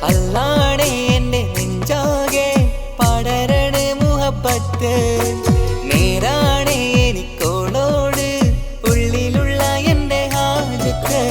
അല്ലാണേ എന്റെ നെഞ്ചാകെ പടരണ മുഹബത്ത് നേരാണേ എനിക്കോളോട് ഉള്ളിലുള്ള എൻ്റെ ഹാജത്ത്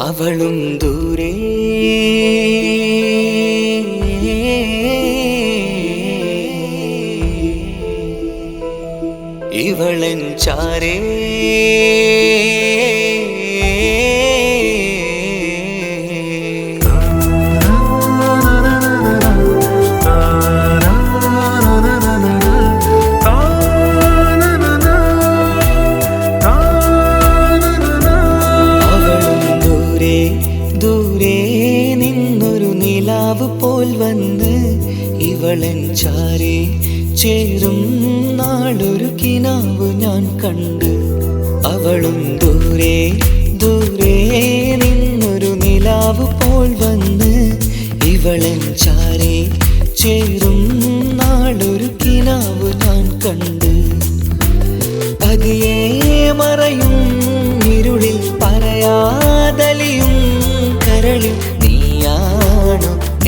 അവളും ദൂരെ ഇവളൻ ചാരേ പോൽ വന്ന് ഇവളൻ ചാരേ ചേരും നാളൊരു കിനാവ് ഞാൻ കണ്ട് അവളും ദൂരെ ദൂരെ നിന്നൊരു നിലാവ് പോൽ വന്ന് ഇവളൻ ചാരേ ചേരും നാളൊരു കിനാവ് ഞാൻ കണ്ട് പതിയെ മറയും ഇരുളിൽ പറയാതലിയും കരളിൽ നീയാണ്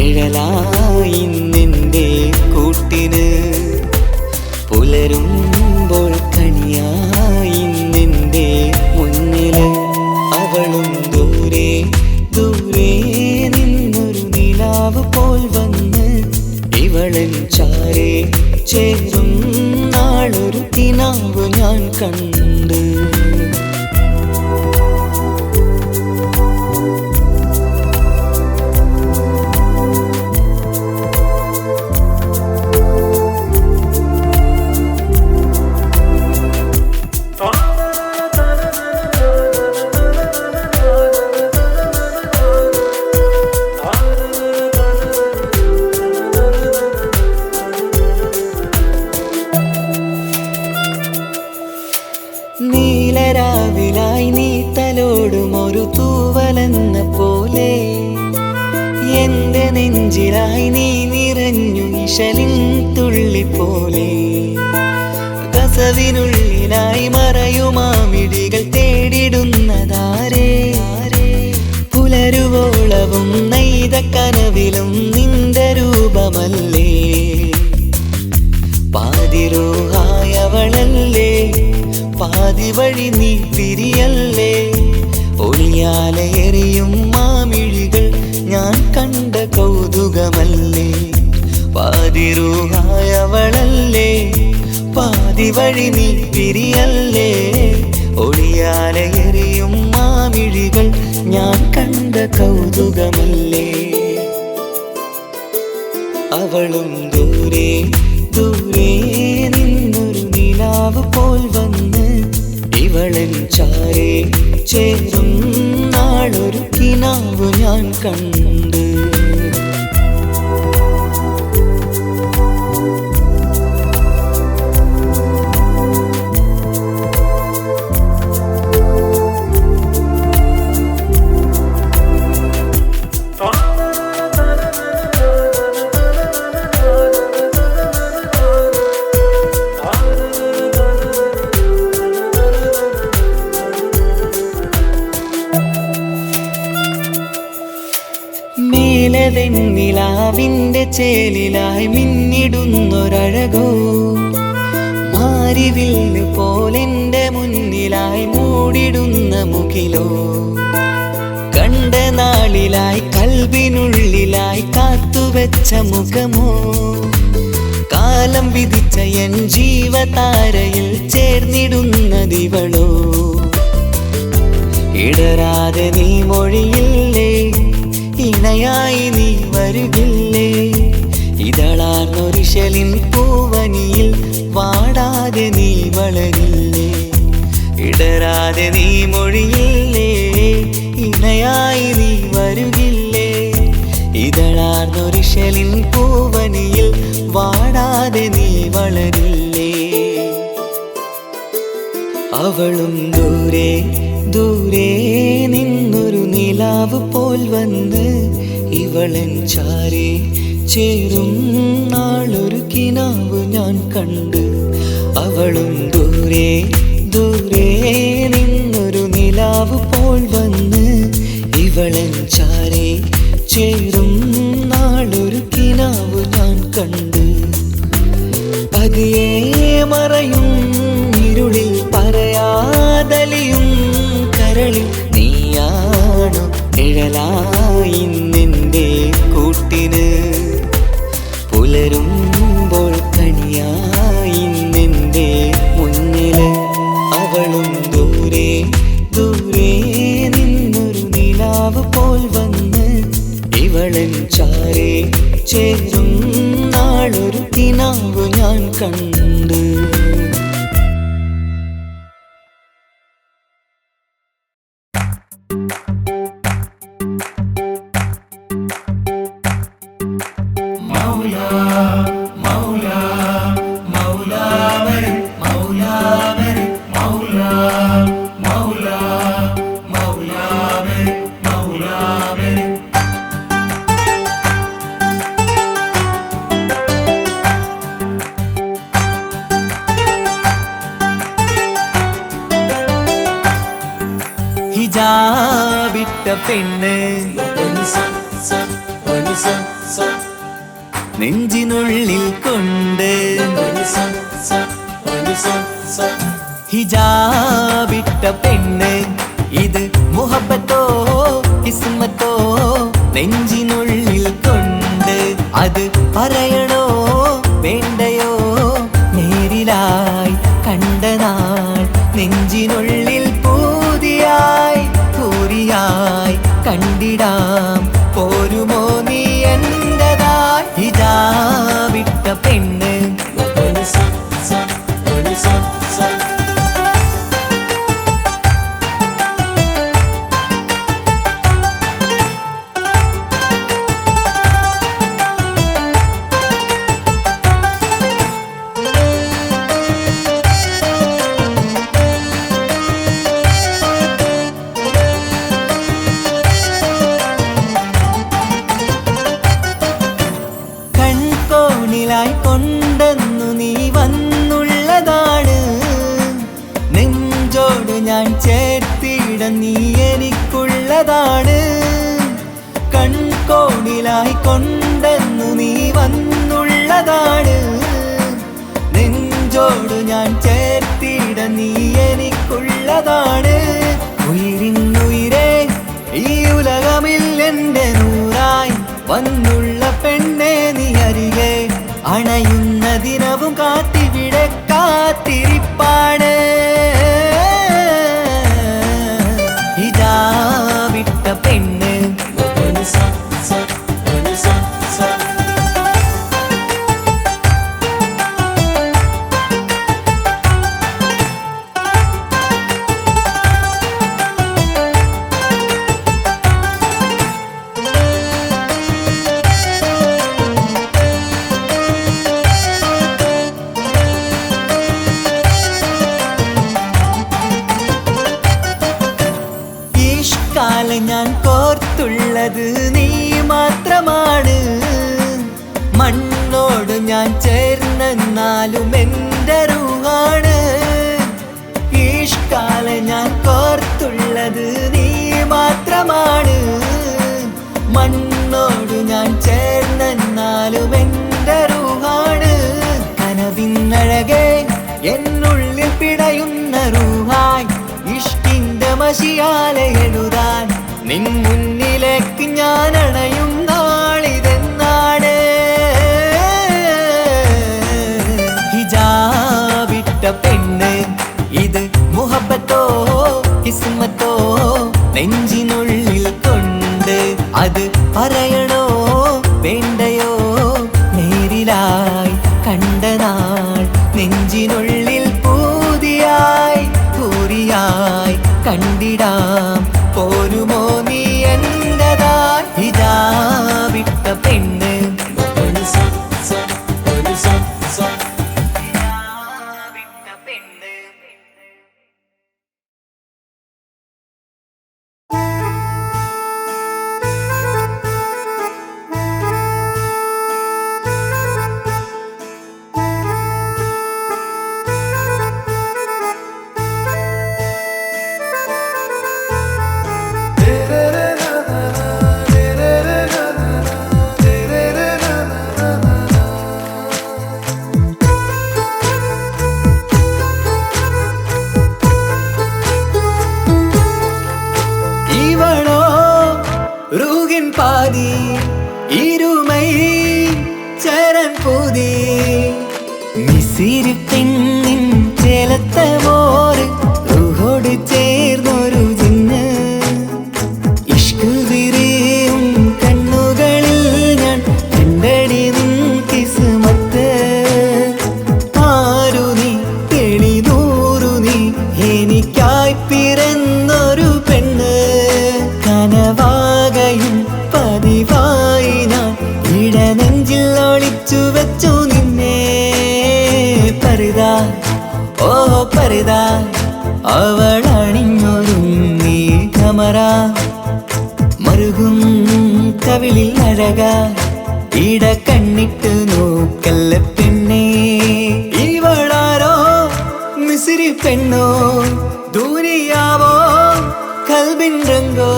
നിഴലായി നിന്റെ കൂട്ടിന് പുലരുമ്പോൾ കണിയായി നിന്റെ മുന്നില് അവളും ദൂരെ ദൂരെ നിന്നൊരു നിലാവ് പോൽ വന്ന് ഇവളൻ ചാരേ ചേരും നാളൊരു കിനാവ് ഞാൻ കണ്ട്. നീലരാവിലായി നീ തലോടും ഒരു തൂവലെന്ന പോലെ എന്റെ നെഞ്ചിലായി നീ നിറഞ്ഞു ഇശലിൻ തുള്ളി പോലെ. കസവിനുള്ളിലായി മറയുമാമിടികൾ തേടിടുന്നതാരേ പുലരുവോളവും നെയ്ത കനവിലും നിന്റെ രൂപമല്ലേ. പാതിരോഹായവളല്ലേ പാതി വഴി നീ തിരിയല്ലേ. ഒളിയാലെറിയും മാമിഴികൾ ഞാൻ കണ്ട കൗതുകമല്ലേ. പാതിരൂഹായവളല്ലേ പാതി വഴി നീ തിരിയല്ലേ. ഒളിയാലെറിയും മാമിഴികൾ ഞാൻ കണ്ട കൗതുകമല്ലേ. അവളും ദൂരെ ദൂരെ നിന്നൊരു നിലാവ് പോൽ വന്ന് ഇവളൻ ചാരേ ചേരും നാളൊരു കിനാവ് ഞാൻ കണ്ട്. നിലാവിന്റെ ചേലിലായി മിന്നിടുന്നൊരഴകോ മാരിവില്ല് പോലെന്റെ മുന്നിലായി മൂടിടുന്ന മുകിലോ. കണ്ട നാളിലായി കൽബിനുള്ളിലായി കാത്തുവെച്ച മുഖമോ. കാലം വിധിച്ച എൻ ജീവതാരയിൽ ചേർന്നിടുന്നതിവളോ. ഇടരാതെ നീ മൊഴിയില്ലേ ഇണയായി നീ വരുകില്ലേ. ഇതളാർന്നൊരിശലിൻ പൂവനിയിൽ വാടാതെ നീ വളരില്ലേ. ഇടരാതെ നീ മൊഴിയില്ലേ ഇണയായി നീ വരുകില്ലേ. ഇതളാർന്നൊരിശലിൻ പൂവനിയിൽ വാടാതെ നീ വളരില്ലേ. അവളും ദൂരെ ദൂരെ നിന്നൊരു നിലാവ് പോൽ വന്ന് ഇവളൻ ചാരേ ചേരും നാളൊരു കിനാവ് ഞാൻ കണ്ട്. അവളും ദൂരെ ദൂരെ നിന്നൊരു നിലാവ് പോൽ വന്ന് ഇവളൻ ചാരേ ചേരും നാളൊരു കിനാവ് ഞാൻ കണ്ട്. പതിയെ മറയും ഇരുളിൽ പറയാതലിയും കരളിൽ നീയാണു നിഴലായി നിന്റെ കൂട്ടിന് പുലരുമ്പോൾ കണിയായി നിന്റെ മുന്നില്. അവളും ദൂരെ ദൂരെ നിന്നൊരു നിലാവ് പോൽ വന്ന് ഇവളൻ ചാരേ ചേരും നാളൊരു കിനാവ് ഞാൻ കണ്ട്. ഹിജാബിട്ട പെണ്ണ് നെഞ്ചിനുള്ളിൽ കൊണ്ട് ഹിജാബിട്ട പെണ്ണ് ഇത് മുഹബത്തോ കിസ്മത്തോ നെഞ്ചിനുള്ളിൽ കൊണ്ട് അത് പറയണോ വേണ്ടയോ നേരിലായി കണ്ട നാൾ നെഞ്ചിനുള്ളിൽ പൂതിയായി പൂരിയായി കണ്ടിടാം പോരുമോ നീ എന്റതായി ഹിജാബിട്ട പെണ്ണ് കൊണ്ടെന്നു നീ വന്നുള്ളതാണ് നെഞ്ചോട് ഞാൻ ചേർത്തിട നീ എനിക്കുള്ളതാണ് കൺകോണിലായി കൊണ്ടെന്നു നീ വന്നുള്ളതാണ് നെഞ്ചോട് ഞാൻ ചേർത്തിട നീ എനിക്കുള്ളതാണ് ഉയിരിന്നുയിരേ ഈ ഉലകമിൽ എന്റെ നൂറായി വന്നുള്ള പെണ്ണെ നീ അരികെ അണയുന്ന ദിനവും കാത്തിവിടെ കാത്തിരിപ്പാണ് ഹിജാബിട്ട പെണ്ണ് ഞാൻ കോർത്തുള്ളത് നീ മാത്രമാണ് മണ്ണോട് ഞാൻ ചേർന്നെന്നാലും എൻ്റെ റൂഹാണ് ഈഷ്കാല ഞാൻ കോർത്തുള്ളത് നീ മാത്രമാണ് മണ്ണോട് ഞാൻ ചേർന്നെന്നാലും എൻ്റെ റൂഹാണ് കനവിന്നഴകെ എന്നുള്ളിൽ പിടയുന്ന റൂഹായി ഇഷ്കിന്റെ മഷിയാലെ എഴുതാൻ നിൻ മുന്നിലേക്ക് ഞാൻ അണയും നാളിതെന്നാണ് ഹിജാബിട്ട പെണ്ണ് ഇത് മുഹബത്തോ കിസ്മത്തോ നെഞ്ചിനുള്ളിൽ കൊണ്ട് അത് പറയണോ വേണ്ടയോ നേരിലായി കണ്ട നാൾ നെഞ്ചിനുള്ളിൽ പൂതിയായി പൂരിയായി കണ്ടിടാം പോരുമോ നീ എന്റതായി ഹിജാബിട്ട പെണ്ണ് பாதி இருமை சரண் பூதி மிசிறு பெண்ணின் ചേലത്ത മോര് റൂഹോട് ചേർന്നൊരു ജിന്ന് ഇഷ്ക് വിരിയും കണ്ണുകളിൽ ഞാൻ കണ്ടടി നിൻ കിസ്മത്ത് ആരു നീ തെളിനൂറു നീ എനിക്കായി പിറന്നൊരു പെണ്ണ് കനവാകയും പതിവായി ഞാൻ ഇടനെഞ്ചിൽ ഒളിച്ചു വെച്ചു നിന്നെ പരിതാ ഓ പരിതാ അവളണിഞ്ഞൊരുങ്ങി കമറ മറുകും കവിളിൽ അഴക ഇട കണ്ണിട്ട് നോക്കല്ല പെണ്ണേ ഇവളാരോ മിസിരി പെണ്ണോ ദൂരിയാവോ കൽബിൻ രംഗോ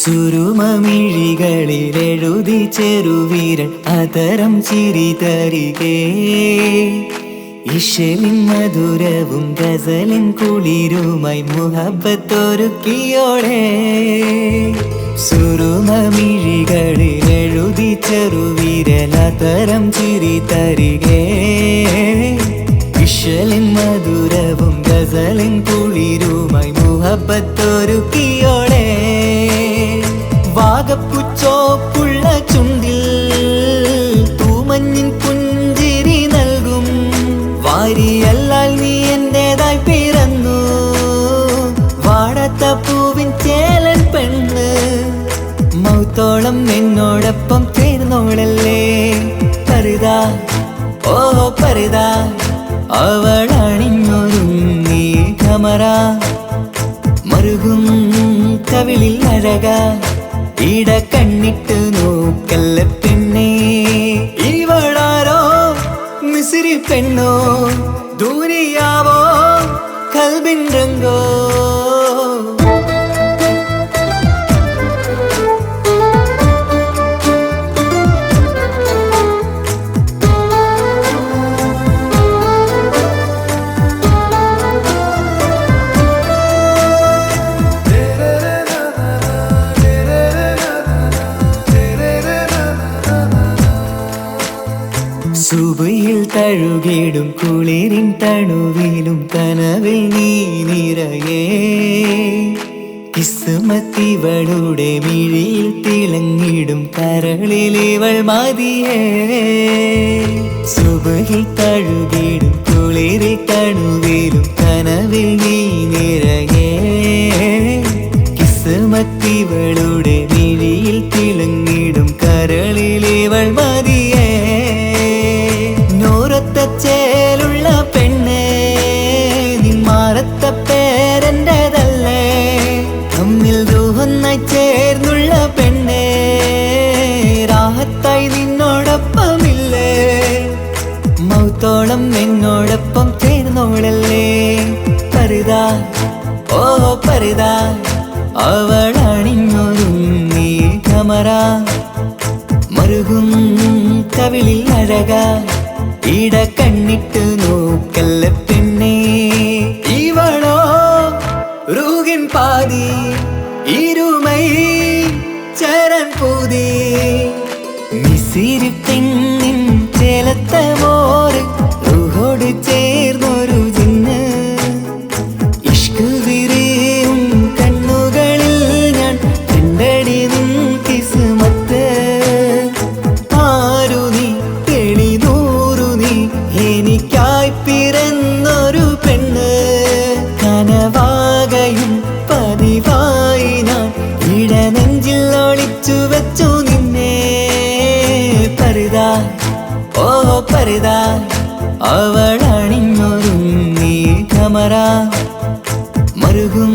സുരുമമിഴികളിലെഴുതി ചെറുവീരൻ അതരം ചിരി തരികേ ഇശലിൻ മധുരവും ഗസലിൻ കുളിരുമായി മുഹബത്തൊരുക്കിയോടെ സുരുമമിഴികളിലെഴുതി ചെറുവീരൻ അതരം ചിരി തരികേ ഇശലിൻ മധുരവും ഗസലിൻ കുളിരുമായി മുഹബത്തൊരുക്കിയോടെ വാഗപ്പുച്ചോപ്പുള്ള ചുണ്ടിൽ തൂമഞ്ഞിൻ പുഞ്ചിരി നൽകും വാരിയല്ലാൽ നീ എന്റേതായി പിറന്നു വാടാത്ത പൂവിൻ ചേലൻ പെണ്ണ് മൗത്തോളം എന്നോടൊപ്പം ചേർന്നോളല്ലേ പരിതാ ഓ പരിതാ അവളണിഞ്ഞൊരുങ്ങി കമറ മറുകും കവിളിൽ അഴക ഇട കണ്ണിട്ട് നോക്കല്ല പെണ്ണേ ഇവളാരോ മിസിരി പെണ്ണോ ദൂരിയാവോ കൽബിൻ രംഗോ സുബയിൽ തഴുകിടും കുളിരിൻ തണുവിലും കനവിൽ നീ നിറയേ കിസ്മത്തിവളുടെ മിഴിയിൽ തിളങ്ങിടും കരളിലിവൾ മതിയേ സുബയിൽ തഴുകിടും കുളിരിൽ തണുവിലും കനവിൽ നീ നിറയേ കിസ്മത്തിവളുടെ മിഴിയിൽ തിളങ്ങിടും കരളിലിവൾ മതിയേ ചേലുള്ള പെണ്ണേ നിന്മാറത്ത പേരെൻ്റെതല്ലേ തമ്മിൽ ദൂഹൊന്നായി ചേർന്നുള്ള പെണ്ണേ രാഹത്തായി നിന്നോടൊപ്പമില്ലേ മൗത്തോളം എന്നോടൊപ്പം ചേർന്നോളല്ലേ പരിതാ ഓ പരിതാ അവളണിഞ്ഞൊരുങ്ങി കമറ മറുകും കവിളിൽ അഴക ഇട കണ്ണിട്ട് നോക്കല്ല പെണ്ണേ ഇവളോ റൂഹിൻ പാതി ഇരുമൈ ചരൻ പൂതി മിസിരി പെണ്ണിൻ ചേലത്ത മോറ് റൂഹോട് ചേർന്നൊരു ജിന്ന് ഇഷ്ക് വിരിയും കണ്ണുകളിൽ ഞാൻ കണ്ടടി നിൻ കിസ്മത്ത് ആരു നീ എനിക്കായി പിറന്നൊരു പെണ്ണ് കനവാകയും പതിവായി ഞാൻ ഇടനെഞ്ചിൽ ഒളിച്ചു വെച്ചു നിന്നെ പരിതാ ഓ പരിതാ അവളണിഞ്ഞൊരുങ്ങി കമറ മറുകും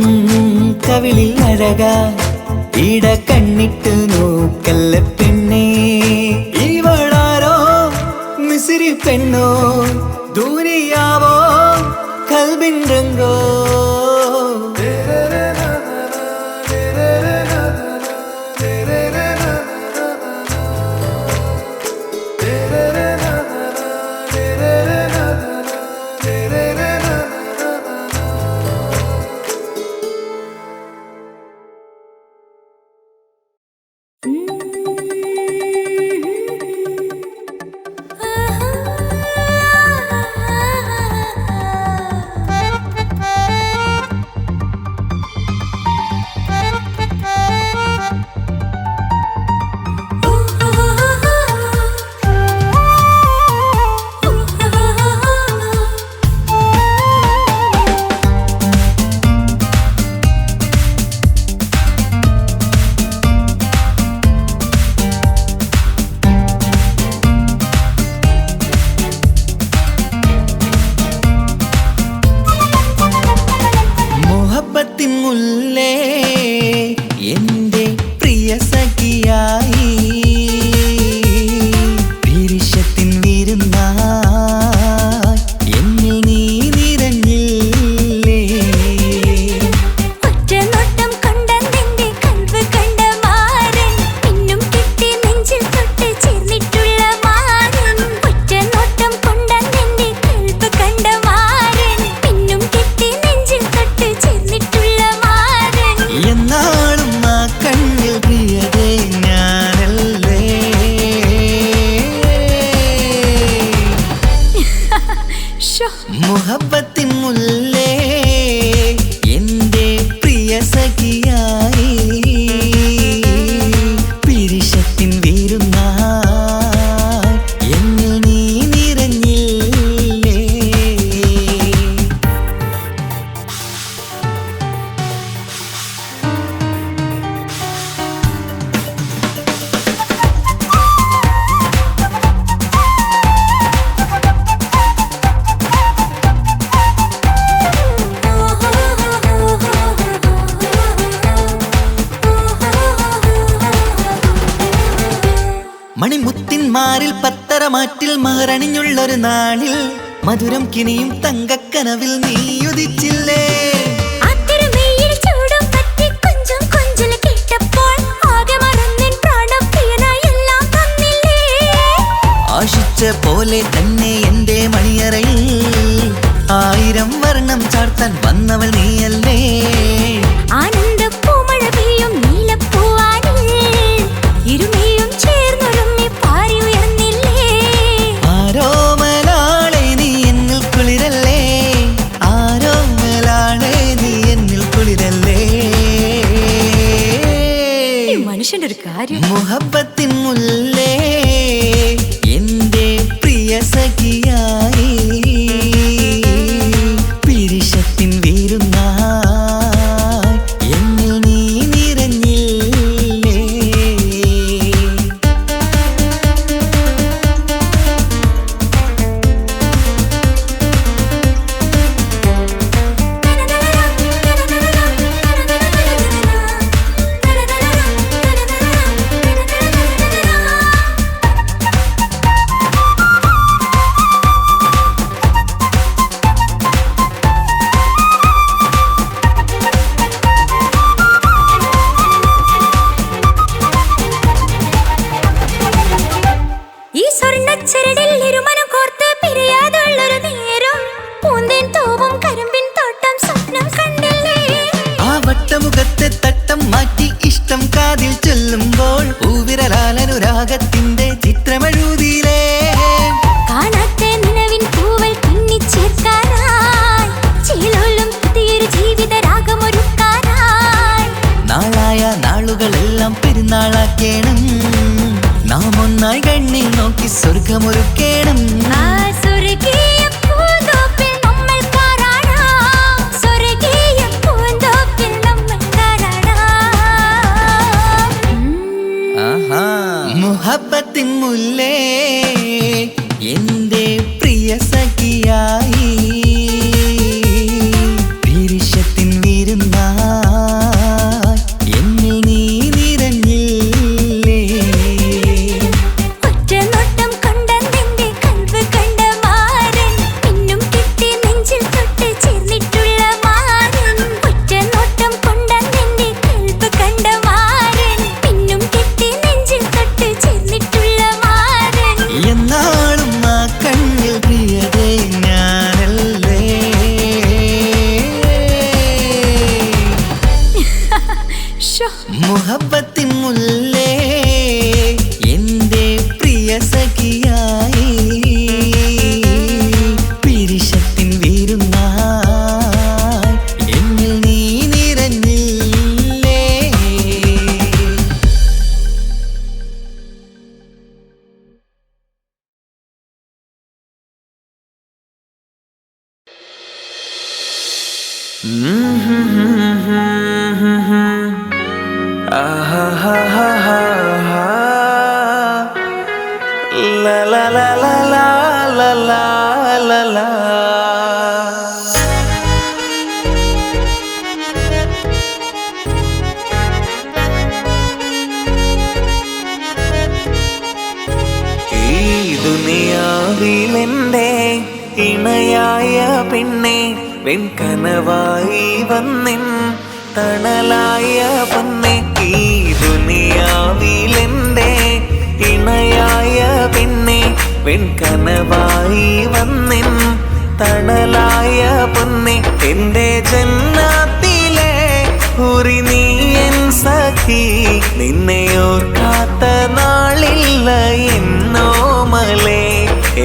കവിളിൽ അഴക ഇട കണ്ണിട്ട് നോക്കല്ല പെണ്ണേ ഇവളാരോ മിസിരി പെണ്ണോ ദൂരിയാവോ കൽബിൻ രംഗോ ഒറ്റ നോട്ടം കണ്ട നിന്റെ കൽവ് കണ്ട മണിമുത്തിന്മാരിൽ പത്തരമാറ്റിൽ മഹറണിഞ്ഞുള്ളൊരു നാളിൽ മധുരം കിനിയും തങ്കക്കനവിൽ നീ ഉദിച്ചില്ലേ. ആശിച്ച പോലെ തന്നെ എന്റെ മണിയറയിൽ 1000 വർണ്ണം ചാർത്താൻ വന്നവൾ നീയല്ലേ. ആനന്ദ പൂമഴ പെയ്യും നീലപ്പൂവാനിൽ ഇരുമയും ചേർന്നൊരുമ്മി പാറി ഉയർന്നില്ലേ. ആരോമലാളെ നീ എന്നിൽ കുളിരല്ലേ, ആരോമലാളെ നീ എന്നിൽ കുളിരല്ലേ. മനുഷ്യന്റെ ഒരു കാര്യം. മുഹബത്തിൻ മുല്ലേ എന്റെ പ്രിയ സഖിയായി പിരിശത്തിൻ വീരുന്നായി എന്നിൽ നീ നിറഞ്ഞില്ലേ. ഈ സ്വർണ്ണച്ചരടിൽ ഇരുമനം കോർത്ത് പിരിയാതുള്ളൊരു നേരം പൂന്തേൻ തോവും കരിമ്പിൻ തോട്ടം സ്വപ്നം കണ്ടില്ലേ. ആ വട്ടമുഖത്തെ തട്ടം മാറ്റി ഇഷ്ടം കാതിൽ ചൊല്ലുമ്പോൾ പൂവിരലാലനുരാഗത്തിന്റെ ചിത്രമെഴുതിയിലേ. കാണാത്ത നിലവിൻ പൂവൽ പിന്നിച്ചേർക്കാനായി ചിലോലും പുതിയൊരു ജീവിത രാഗമൊരുക്കാനായി നാളായ നാളുകളെല്ലാം പെരുന്നാളാക്കേണം, നാം ഒന്നായി കണ്ണിൽ നോക്കി സ്വർഗമൊരുക്കേണം. ആ സ്വർഗീയ പൂന്തോപ്പിൽ നമ്മൾ പാറാടാം, സ്വർഗീയ പൂന്തോപ്പിൽ നമ്മൾ പാറാടാം. മുഹബത്തിൻ മുല്ലേ എന്റെ പ്രിയ സഖിയായി പിരിശത്തിൻ വീരുന്നായി എന്നിൽ നീ നിറഞ്ഞില്ലേ. ഒറ്റ നോട്ടം കൊണ്ടെന്റെ കൽവ് കണ്ട മാരൻ പിന്നും കിട്ടി നെഞ്ചിൽ തൊട്ട് ചേർന്നിട്ടുള്ള മാരൻ. ഒറ്റ നോട്ടം കൊണ്ടെന്റെ കൽവ് കണ്ട മാരൻ പിന്നും കിട്ടി നെഞ്ചിൽ തൊട്ട് ചേർന്നിട്ടുള്ള മാരൻ. എന്നാളും ആ കണ്ണിൽ പ്രിയതേ ഞാനല്ലേ. ശോ, മുഹബത്തിൻ മുല്ലേ എന്റെ പ്രിയ സഖിയായി പിരിശത്തിൻ വീരുന്നായി എന്നിൽ നീ നിറഞ്ഞില്ലേ. La la la la la la la la la. ഈ ദുനിയാവിലെന്റെ ഇണയായ പെണ്ണെ വെൺകനവായി വന്നിൻ തണലായ പൊന്നെ. ഈ ദുനിയാവിലെന്റെ ഇണയായ പെണ്ണെ വെൺകനവായി വന്നിൻ തണലായ പൊന്നെ. എന്റെ ജന്നാത്തിലെ ഉറി നീ എൻ സഖി, നിന്നെ ഓർക്കാത്ത നാളില്ല എന്നോമലേ.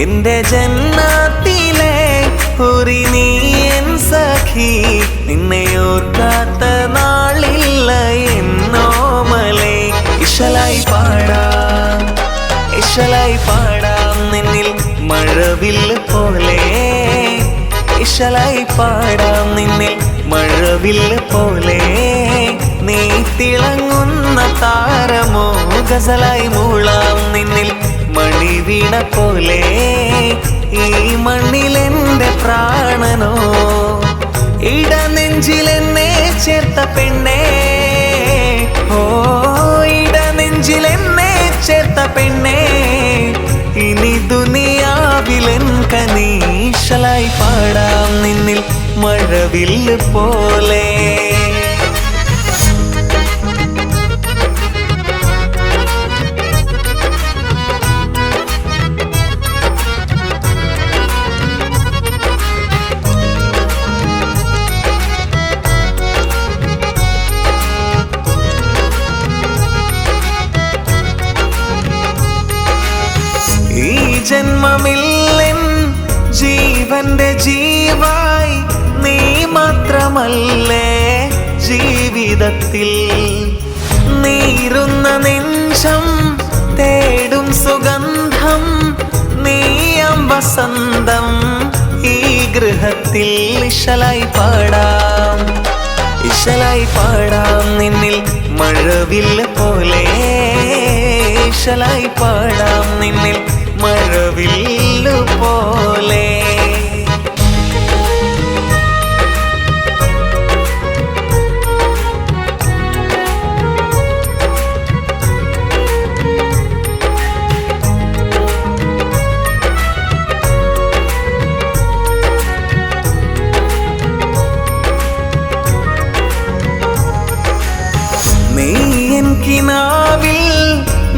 എന്റെ ജന്നാത്തിലെ ഉറി നീ എൻ സഖി, നിന്നെ ഓർക്കാത്ത നാളില്ല എന്നോമലേ. ഇശലായി പാടാം, ഇശലായി പാടാം നിന്നിൽ മഴവില്ല് പോലെ. ഇശലായി പാടാം നിന്നിൽ മഴവില്ല് പോലെ. നീ തിളങ്ങുന്ന താരമോ ഗസലായി മൂളാം നിന്നിൽ മണിവീണ പോലെ. ഈ മണ്ണിലെന്റെ പ്രാണനോ ഇടനെഞ്ചിലെന്നെ ചേർത്ത പെണ്ണേ. ഓ ഇടനെഞ്ചിലെന്നെ ചേർത്ത പെണ്ണേ ഇനി ദുനിയാവിലെൻ കനീശലായി പാടാം നിന്നിൽ മഴവില്ല് പോലെ. ഈ ജന്മമില്ലെൻ ജീവന്റെ ജീവായി നീ മാത്രമല്ലേ ജീവിതത്തിൽ. നീറുന്ന നെഞ്ചം തേടും സുഗന്ധം നീയാം വസന്തം ഈ ഗൃഹത്തിൽ. ഇശലായി പാടാം ഇശലായി പാടാം നിന്നിൽ മഴവില്ല് പോലെ. ഇശലായി പാടാം നിന്നിൽ മഴവില്ല് പോലെ. നീ എൻ കിനാവിൽ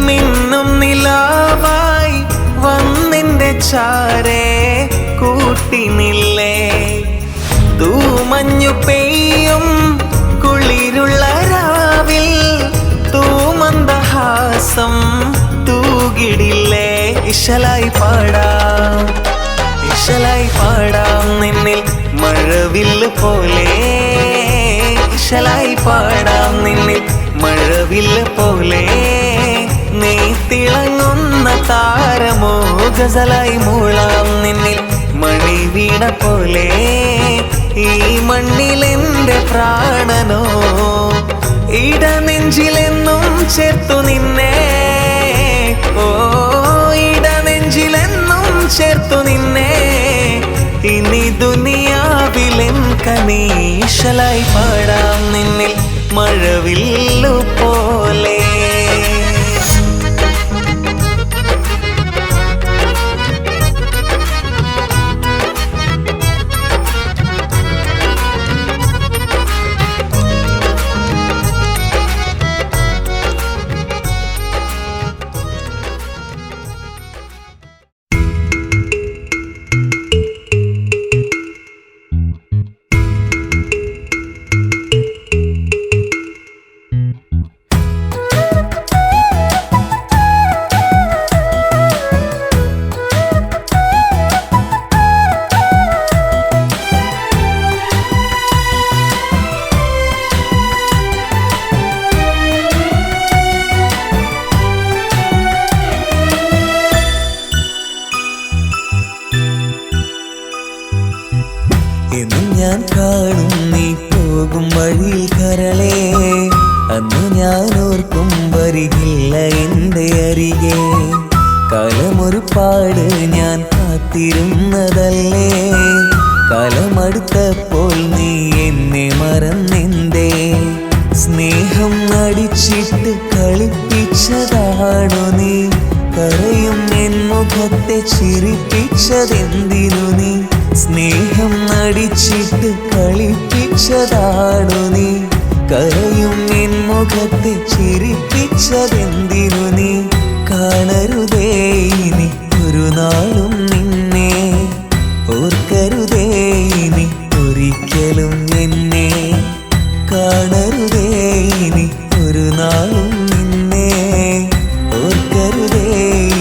മിന്നും നിലാവായി വന്നിന്റെ ചാരേ കൂട്ടിനില്ലേ. തൂമഞ്ഞു പെയ്യും കുളിരുള്ള രാവിൽ തൂമന്ദഹാസം തൂകിടില്ലേ. ഇശലായി പാടാം ഇശലായി പാടാം നിന്നിൽ മഴവില്ല് പോലെ. ഇശലായി പാടാം നിന്നിൽ മഴവില്ല് പോലെ. നീ തിളങ്ങുന്ന താരമോ ഗസലായി മൂളാം നിന്നിൽ മണിവീണ പോലെ. ഈ മണ്ണിലെന്റെ പ്രാണനോ ഇടനെഞ്ചിലെന്നും ചേർത്തു നിന്നെ. ഓ ഇടനെഞ്ചിലെന്നും ചേർത്തു നിന്നെ. ഇനി ദുനിയാവിലെൻ കനീശലായി പാടാം നിന്നിൽ മഴവില്ലു പോലെ. എന്നും ഞാൻ കാണും നീ പോകും വഴിയിൽ കരളേ. അന്നു ഞാൻ ഓർക്കും വരികില്ല എൻ്റെ അരികെ. കാലമൊരുപാട് ഞാൻ കാത്തിരുന്നതല്ലേ. കാലമടുത്തപ്പോൾ നീ എന്നെ മറന്നെന്തേ. സ്നേഹം അടിച്ചിട്ട് കളിപ്പിച്ചതാണോ നീ. കരയും എൻ മുഖത്തെ ചിരിപ്പിച്ചതെന്തിനു നീ. സ്നേഹം നടിച്ചിട്ട് കളിപ്പിച്ചതാണു നീ. കരയും എൻ മുഖത്തെ ചിരിപ്പിച്ചതെന്തിനു നീ. കാണരുതേ ഇനി ഒരു നാളും നിന്നെ. ഓർക്കരുതേ ഇനി ഒരിക്കലും എന്നെ. കാണരുതേ ഇനി ഒരു നാളും നിന്നെ. ഓർക്കരുതേ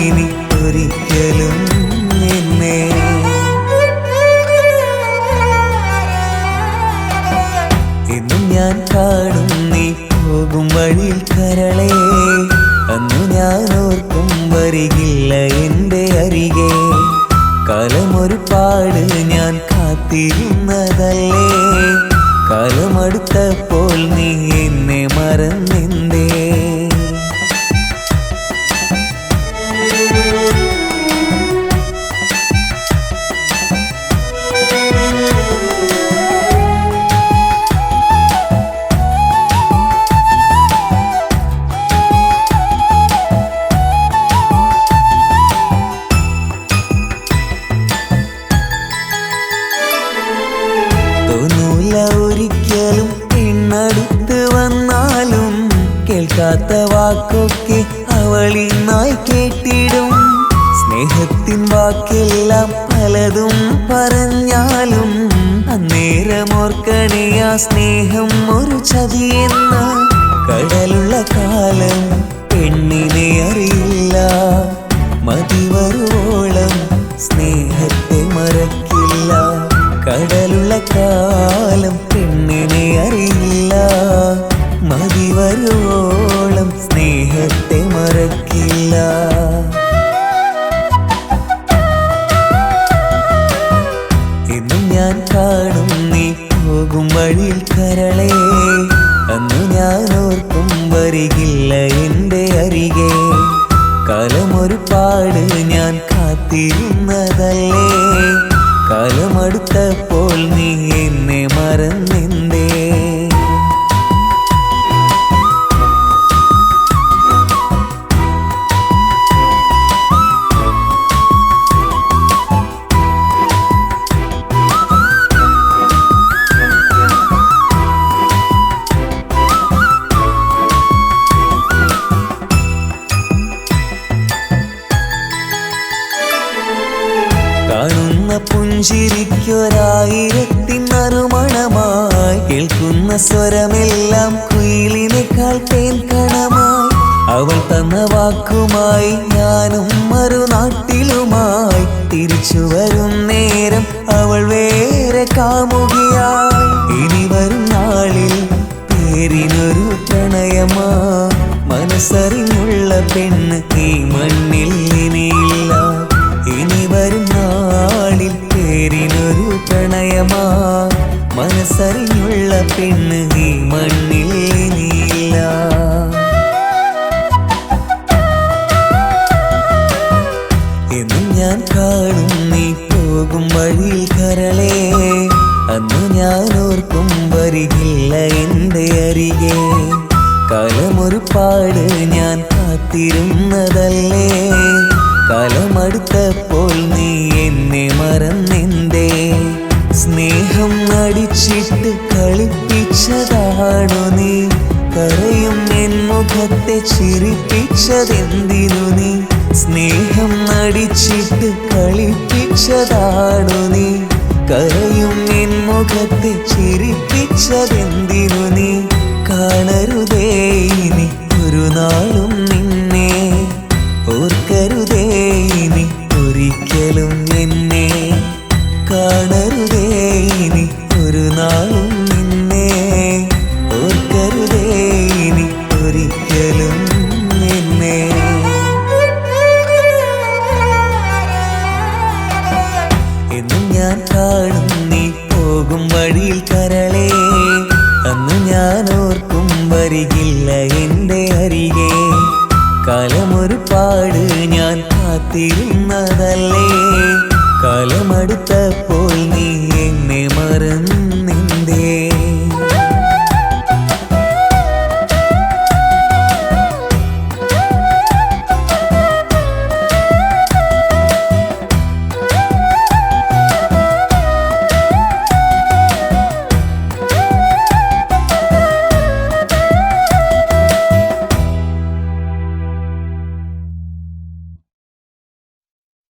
ഇനി ഒരിക്കലും എന്നെ. എന്നും ഞാൻ കാണും നീ പോകും വഴിയിൽ കരളേ. അന്നു ഞാൻ ഓർക്കും വരികില്ല എൻ്റെ അരികെ. കാലമൊരുപാട് ഞാൻ കാത്തിരുന്നതല്ലേ. കാലമടുത്തപ്പോൾ നീ എന്നെ മറന്നെന്തേ. കേൾക്കാത്ത വാക്കൊക്കെ അവളിന്നായി കേട്ടിടും. സ്നേഹത്തിൻ വാക്കെല്ലാം പലതും പറഞ്ഞാലും അന്നേരമോർക്കണേ ആ സ്നേഹം ഒരു ചതിയെന്ന്. കടലുള്ള കാലം പെണ്ണിനെ അറിയില്ല, മതി വരുവോളം സ്നേഹത്തെ മറക്കില്ല. കടലുള്ള കാലം പെണ്ണിനെ അറിയില്ല, മതി വരുവോളം സ്നേഹത്തെ മറക്കില്ല. എന്നും ഞാൻ കാണും നീ പോകും വഴിയിൽ കരളേ, അന്നു ഞാൻ ഓർക്കും വരികില്ല എൻ്റെ അരികെ. കാലമൊരുപാട് ഞാൻ കാത്തിരുന്നതല്ലേ, കാലമടുത്തപ്പോൾ നീ എന്നെ മറന്നെന്തേ? കാണുന്ന പുഞ്ചിരിക്കൊരായിരത്തിൻ നറുമണമായി, കേൾക്കുന്ന സ്വരമെല്ലാം കുയിലിനേക്കാൾ തേൻകണമായി. അവൾ തന്ന വാക്കുമായി ഞാനും മറുനാട്ടിലുമായി, തിരിച്ചു വരും നേരം അവൾ വേറെ കാമുകിയായി. ഇനി വരും നാളിൽ പേരിനൊരു പ്രണയമാ, മനസ്സറിഞ്ഞുള്ള പെണ്ണ് ഈ മണ്ണിൽ ഇനിയില്ല. ഇനി വരും നാളിൽ പേരിനൊരു പ്രണയമാ, മനസ്സറിഞ്ഞുള്ള പെണ്ണ് ഈ മണ്ണിൽ ഇനിയില്ല. എന്നും ഞാൻ കാണും നീ പോകും വഴിയിൽ കരളേ, അന്നു ഞാൻ ഓർക്കും വരികില്ല എൻ്റെ അരികെ. കാലമൊരുപാട് ഞാൻ കാത്തിരുന്നതല്ലേ, കാലമടുത്തപ്പോൾ നീ എന്നെ മറന്നെന്തേ? സ്നേഹം നടിച്ചിട്ട് കളിപ്പിച്ചതാണു നീ, കരയും എൻ മുഖത്തെ ചിരിപ്പിച്ചതെന്തിനു നീ? സ്നേഹം നടിച്ചിട്ട് കളിപ്പിച്ചതാണു നീ, കരയും എൻ മുഖത്തെ ചിരിപ്പിച്ചതെന്തിനു നീ? കാണരുതേ ഇനി ഒരു നാളും നിന്നെ, ഓർക്കരുതേ ഇനി ഒരിക്കലും എന്നെ. കാണരുതേ ഇനി ഒരു നാളും നിന്നെ, ഓർക്കരുതേ ഇനി ഒരിക്കലും എന്നെ. എന്നും ഞാൻ കാണും നീ പോകും വഴിയിൽ കരളേ, അന്ന് ഞാൻ ഓർക്കും വരികില്ല എൻ്റെ അരികെ. കാലമൊരുപാട് ഞാൻ കാത്തിരുന്നതല്ലേ, കാലമടുത്ത